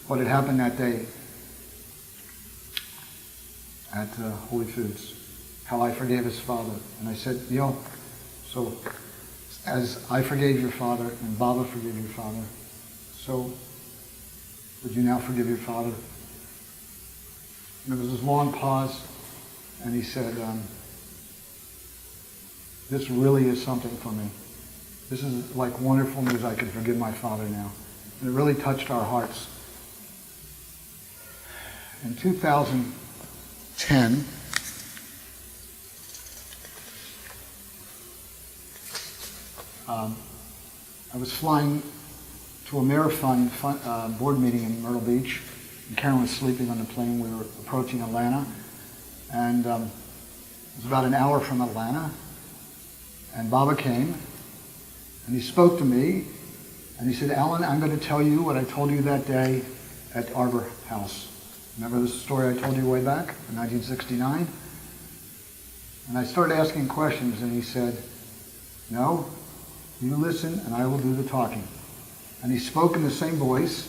what had happened that day at Holy Foods, how I forgave his father. And I said, "Neil, so as I forgave your father and Baba forgave your father, so would you now forgive your father?" And there was this long pause, and he said, this really is something for me. This is like wonderful news. I can forgive my father now. And it really touched our hearts. In 2010, I was flying to a Mayor Fund board meeting in Myrtle Beach, and Karen was sleeping on the plane. We were approaching Atlanta, and it was about an hour from Atlanta, and Baba came, and he spoke to me, and he said, "Allan, I'm going to tell you what I told you that day at Arbor House. Remember this story I told you way back in 1969? And I started asking questions, and he said, "No, you listen, and I will do the talking." And he spoke in the same voice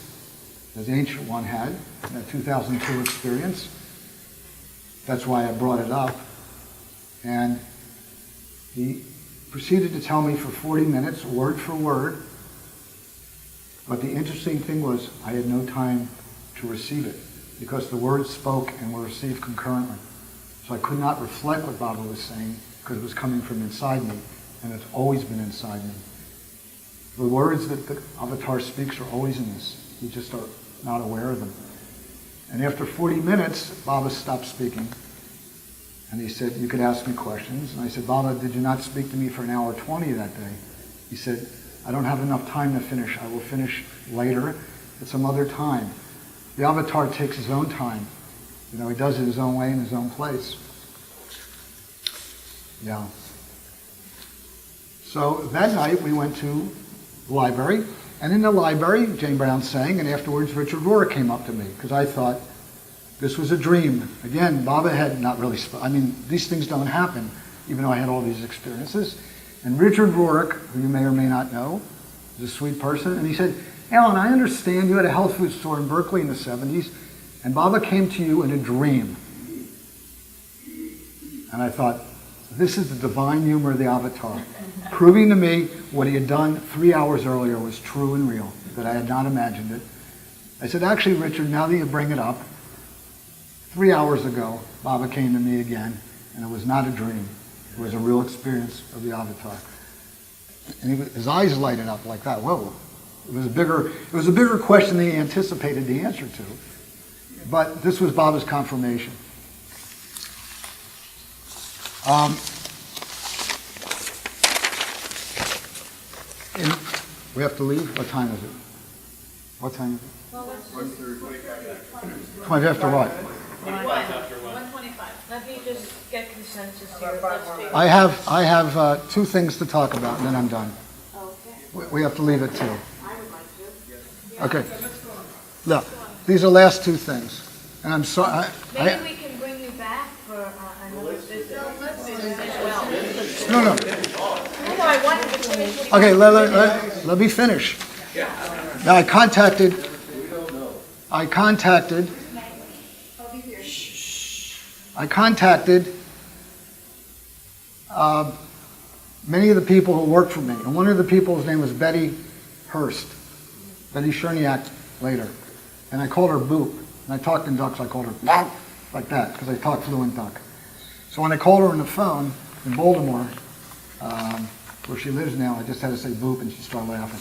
as the Ancient One had in that 2002 experience. That's why I brought it up. And he proceeded to tell me for 40 minutes, word for word. But the interesting thing was I had no time to receive it because the words spoke and were received concurrently. So I could not reflect what Baba was saying because it was coming from inside me, and it's always been inside me. The words that the avatar speaks are always in us. We just are not aware of them. And after 40 minutes, Baba stopped speaking. And he said, "You could ask me questions." And I said, "Baba, did you not speak to me for an hour 20 that day?" He said, "I don't have enough time to finish. I will finish later at some other time." The avatar takes his own time. You know, he does it his own way in his own place. Yeah. So that night we went to the library, and in the library, Jane Brown sang, and afterwards Richard Rohr came up to me, because I thought this was a dream. Again, Baba had not really these things don't happen, even though I had all these experiences. And Richard Rohr, who you may or may not know, is a sweet person, and he said, "Allan, I understand you had a health food store in Berkeley in the 70s, and Baba came to you in a dream." And I thought, this is the divine humor of the avatar, proving to me what he had done 3 hours earlier was true and real, that I had not imagined it. I said, "Actually, Richard, now that you bring it up, 3 hours ago, Baba came to me again, and it was not a dream. It was a real experience of the avatar." And his eyes lighted up like that. Whoa. It was a bigger question than he anticipated the answer to. But this was Baba's confirmation. We have to leave? What time is it? What time is it? Well, let's just... 20 after what? 1:25. Let me just get consensus here. Let's do it. I have two things to talk about, and then I'm done. Okay. We have to leave at 2. I would like to. Okay. Look, these are the last two things. And I'm sorry. Maybe we can bring you back for another visit as well. No. No, I wanted to finish what Okay, let me finish. Now I contacted many of the people who worked for me. And one of the people's name was Betty Cherniak later. And I called her Boop. And I talked in duck, so I called her Boop, like that, because I talk fluent duck. So when I called her on the phone in Baltimore, where she lives now, I just had to say Boop, and she started laughing.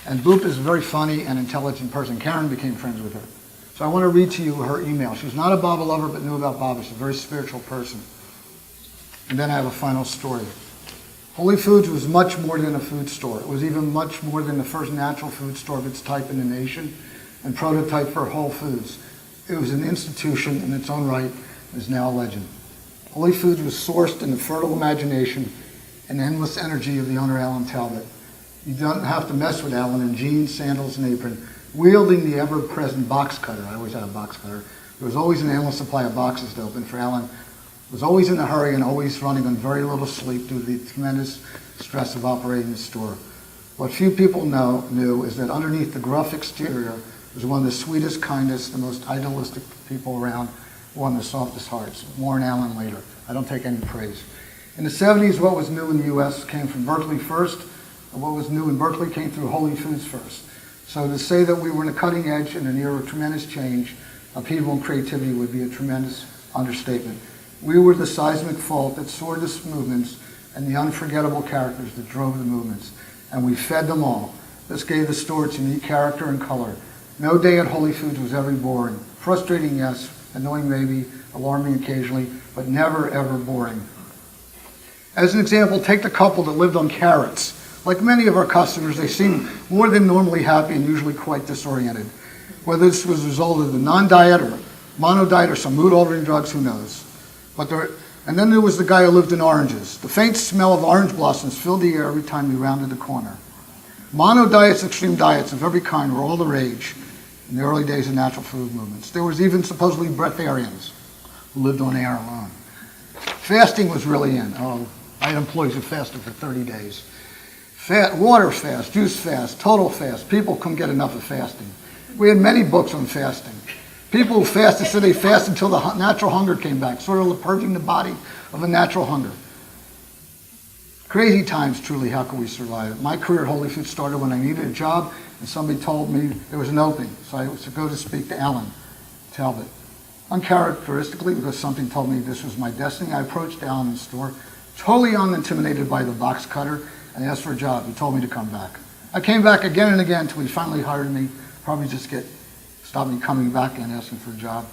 And Boop is a very funny and intelligent person. Karen became friends with her. So I want to read to you her email. She was not a Baba lover, but knew about Baba. She's a very spiritual person. And then I have a final story. Holy Foods was much more than a food store. It was even much more than the first natural food store of its type in the nation and prototype for Whole Foods. It was an institution in its own right and is now a legend. Holy Foods was sourced in the fertile imagination and endless energy of the owner, Allan Talbot. You don't have to mess with Allan in jeans, sandals, and apron, wielding the ever-present box cutter. I always had a box cutter. There was always an endless supply of boxes to open for Allan. Was always in a hurry and always running on very little sleep due to the tremendous stress of operating the store. What few people knew is that underneath the gruff exterior was one of the sweetest, kindest, the most idealistic people around, one of the softest hearts. More on Allan later. I don't take any praise. In the 70s, what was new in the U.S. came from Berkeley first, and what was new in Berkeley came through Holy Foods first. So to say that we were in the cutting edge in an era of tremendous change, upheaval, and creativity would be a tremendous understatement. We were the seismic fault that soared the movements and the unforgettable characters that drove the movements, and we fed them all. This gave the store its unique character and color. No day at Holy Foods was ever boring. Frustrating, yes, annoying maybe, alarming occasionally, but never, ever boring. As an example, take the couple that lived on carrots. Like many of our customers, they seemed more than normally happy and usually quite disoriented. Whether this was a result of the non-diet or mono-diet or some mood-altering drugs, who knows? And then there was the guy who lived in oranges. The faint smell of orange blossoms filled the air every time we rounded the corner. Mono-diets, extreme diets of every kind were all the rage in the early days of natural food movements. There was even supposedly breatharians who lived on air alone. Fasting was really in. Oh, I had employees who fasted for 30 days. Water fast, juice fast, total fast. People couldn't get enough of fasting. We had many books on fasting. People who fasted said they fasted until the natural hunger came back, sort of purging the body of a natural hunger. Crazy times, truly. How could we survive it? My career at Holy Foods started when I needed a job and somebody told me there was an opening. So I was to go to speak to Allan Talbot. Uncharacteristically, because something told me this was my destiny, I approached Allan in the store, totally unintimidated by the box cutter, and asked for a job. He told me to come back. I came back again and again until he finally hired me, probably just stop me coming back and asking for a job.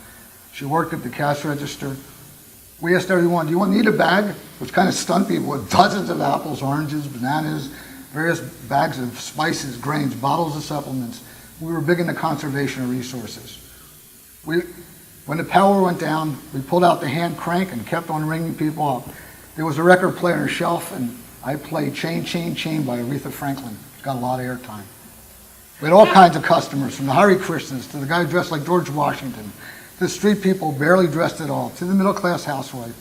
She worked at the cash register. We asked everyone, do you need a bag? Which kind of stunned people with dozens of apples, oranges, bananas, various bags of spices, grains, bottles of supplements. We were big into conservation of resources. When the power went down, we pulled out the hand crank and kept on ringing people up. There was a record player on a shelf, and I played Chain, Chain, Chain by Aretha Franklin. It got a lot of airtime. We had all kinds of customers, from the Hare Krishnas to the guy dressed like George Washington, to the street people barely dressed at all, to the middle-class housewife.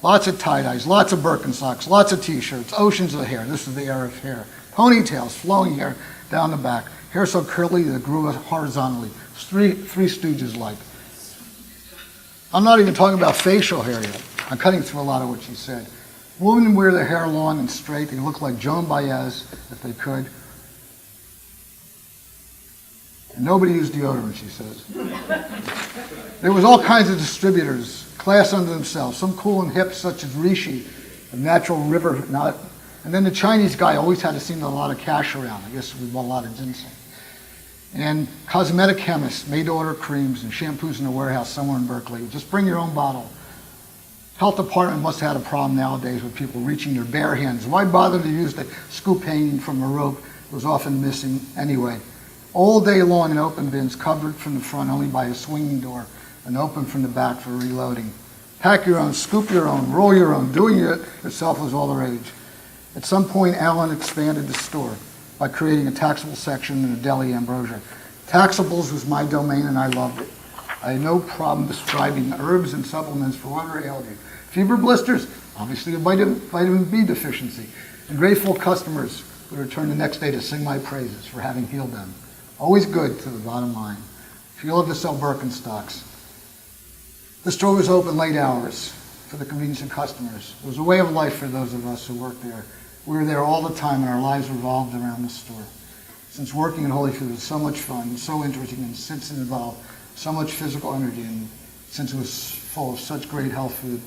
Lots of tie-dyes, lots of Birkenstocks, lots of T-shirts, oceans of hair. This is the era of hair. Ponytails, flowing hair down the back. Hair so curly that it grew horizontally. Three Stooges-like. I'm not even talking about facial hair yet. I'm cutting through a lot of what she said. Women wear their hair long and straight. They look like Joan Baez, if they could. And nobody used deodorant, she says. There was all kinds of distributors, class unto themselves, some cool and hip, such as Rishi, a natural river nut. And then the Chinese guy always had to seem to have a lot of cash around. I guess we bought a lot of ginseng. And cosmetic chemists, made-to-order creams and shampoos in a warehouse somewhere in Berkeley. Just bring your own bottle. Health department must have had a problem nowadays with people reaching their bare hands. Why bother to use the scoop hanging from a rope that was often missing anyway? All day long in open bins, covered from the front only by a swinging door and open from the back for reloading. Pack your own, scoop your own, roll your own. Doing it yourself was all the rage. At some point, Allan expanded the store by creating a taxable section in the deli ambrosia. Taxables was my domain and I loved it. I had no problem prescribing herbs and supplements for whatever ailed you. Fever blisters, obviously a vitamin B deficiency. And grateful customers would return the next day to sing my praises for having healed them. Always good to the bottom line. If you love to sell Birkenstocks. The store was open late hours for the convenience of customers. It was a way of life for those of us who worked there. We were there all the time and our lives revolved around the store. Since working at Holy Foods was so much fun and so interesting, and since it involved so much physical energy, and since it was full of such great healthy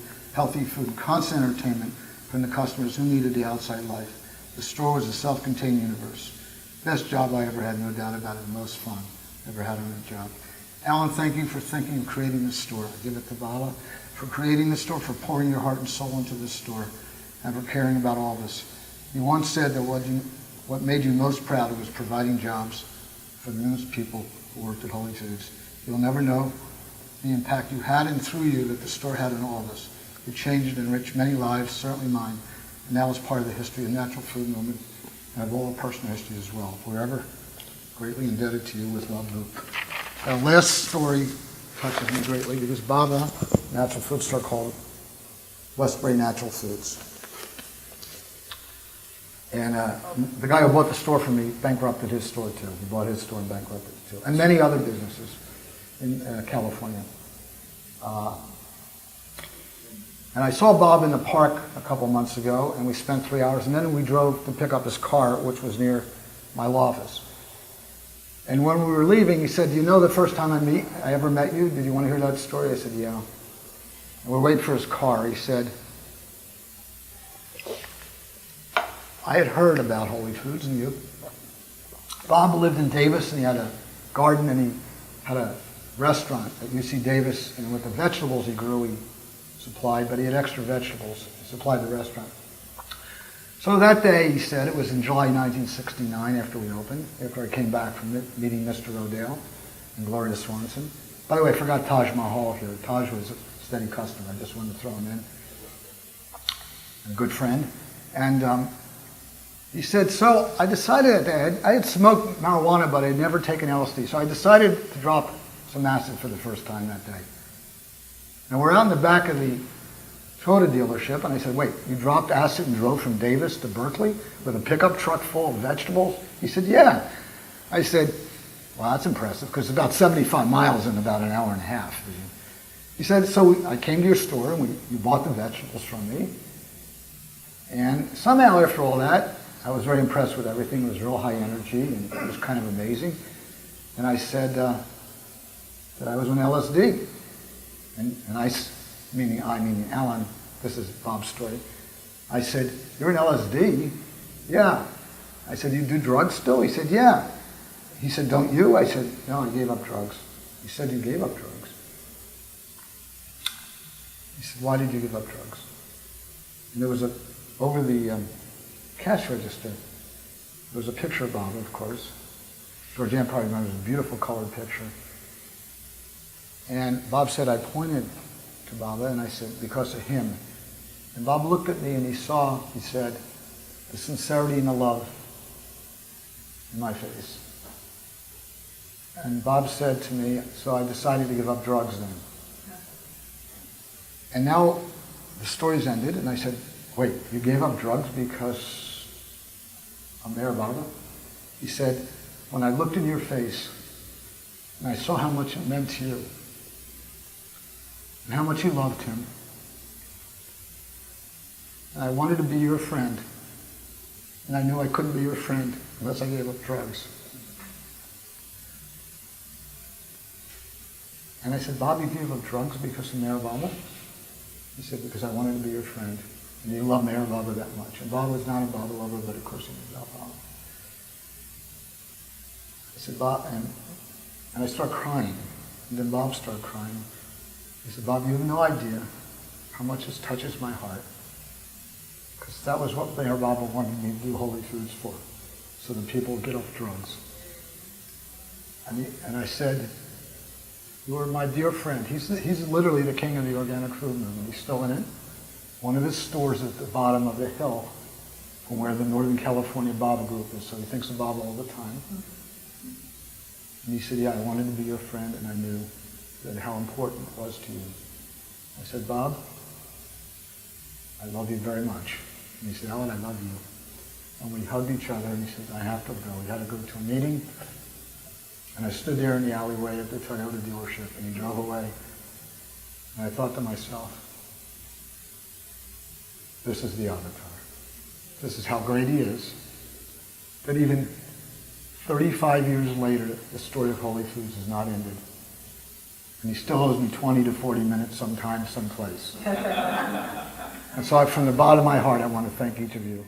food, and constant entertainment from the customers who needed the outside life, the store was a self-contained universe. Best job I ever had, no doubt about it, the most fun I ever had on a job. Allan, thank you for thinking of creating this store. I give it to Bala for creating this store, for pouring your heart and soul into this store, and for caring about all of us. You once said that what made you most proud was providing jobs for the numerous people who worked at Holy Foods. You'll never know the impact you had and through you that the store had on all of us. You changed and enriched many lives, certainly mine, and that was part of the history of the natural food movement and of all our personal history as well. Forever greatly indebted to you with love, Luke. Our last story touches me greatly because Baba, natural food store called Westbury Natural Foods. And the guy who bought the store from me bankrupted his store too. He bought his store and bankrupted it too. And many other businesses in California. And I saw Bob in the park a couple months ago, and we spent 3 hours, and then we drove to pick up his car, which was near my law office. And when we were leaving, he said, you know the first time I ever met you? Did you want to hear that story? I said, yeah. And we're waiting for his car. He said, I had heard about Holy Foods and you. Bob lived in Davis, and he had a garden, and he had a restaurant at UC Davis, and with the vegetables he grew, he supplied, but he had extra vegetables. He supplied the restaurant. So that day, he said, it was in July 1969 after we opened, after I came back from meeting Mr. Rodale and Gloria Swanson. By the way, I forgot Taj Mahal here. Taj was a steady customer. I just wanted to throw him in. A good friend. And he said, so I decided that day, I had smoked marijuana, but I had never taken LSD. So I decided to drop some acid for the first time that day. And we're out in the back of the Toyota dealership, and I said, wait, you dropped acid and drove from Davis to Berkeley with a pickup truck full of vegetables? He said, yeah. I said, well, that's impressive, because it's about 75 miles in about an hour and a half. He said, so I came to your store, and you bought the vegetables from me. And somehow after all that, I was very impressed with everything. It was real high energy, and it was kind of amazing. And I said that I was on LSD. And meaning Allan, this is Bob's story. I said, you're an LSD? Yeah. I said, you do drugs still? He said, yeah. He said, don't you? I said, no, I gave up drugs. He said, you gave up drugs. He said, why did you give up drugs? And there was over the cash register, there was a picture of Bob, of course. Georgianne probably remembers, a beautiful colored picture. And Bob said, I pointed to Baba, and I said, because of him. And Bob looked at me and he said, the sincerity and the love in my face. And Bob said to me, so I decided to give up drugs then. And now the story's ended, and I said, wait, you gave up drugs because I'm there, Baba? He said, when I looked in your face and I saw how much it meant to you, and how much you loved him. And I wanted to be your friend. And I knew I couldn't be your friend unless I gave up drugs. And I said, Bob, you gave up drugs because of Mayor Baba? He said, because I wanted to be your friend. And you love Mayor Baba that much. And Bob was not a Baba lover, but of course he was about Baba. I said, Bob, and I started crying. And then Bob started crying. He said, Bob, you have no idea how much this touches my heart. Because that was what Mayor Baba wanted me to do Holy Foods for, so that people would get off drugs. And I said, you are my dear friend. He's literally the king of the organic food movement. He's still in it. One of his stores is at the bottom of the hill from where the Northern California Baba group is, so he thinks of Baba all the time. And he said, yeah, I wanted to be your friend, and I knew that how important it was to you. I said, Bob, I love you very much. And he said, Allan, I love you. And we hugged each other, and he said, I have to go. We had to go to a meeting. And I stood there in the alleyway at the Toyota dealership, and he drove away. And I thought to myself, this is the avatar. This is how great he is. That even 35 years later, the story of Holy Foods has not ended. And he still owes me 20 to 40 minutes sometime, someplace. And so from the bottom of my heart, I want to thank each of you.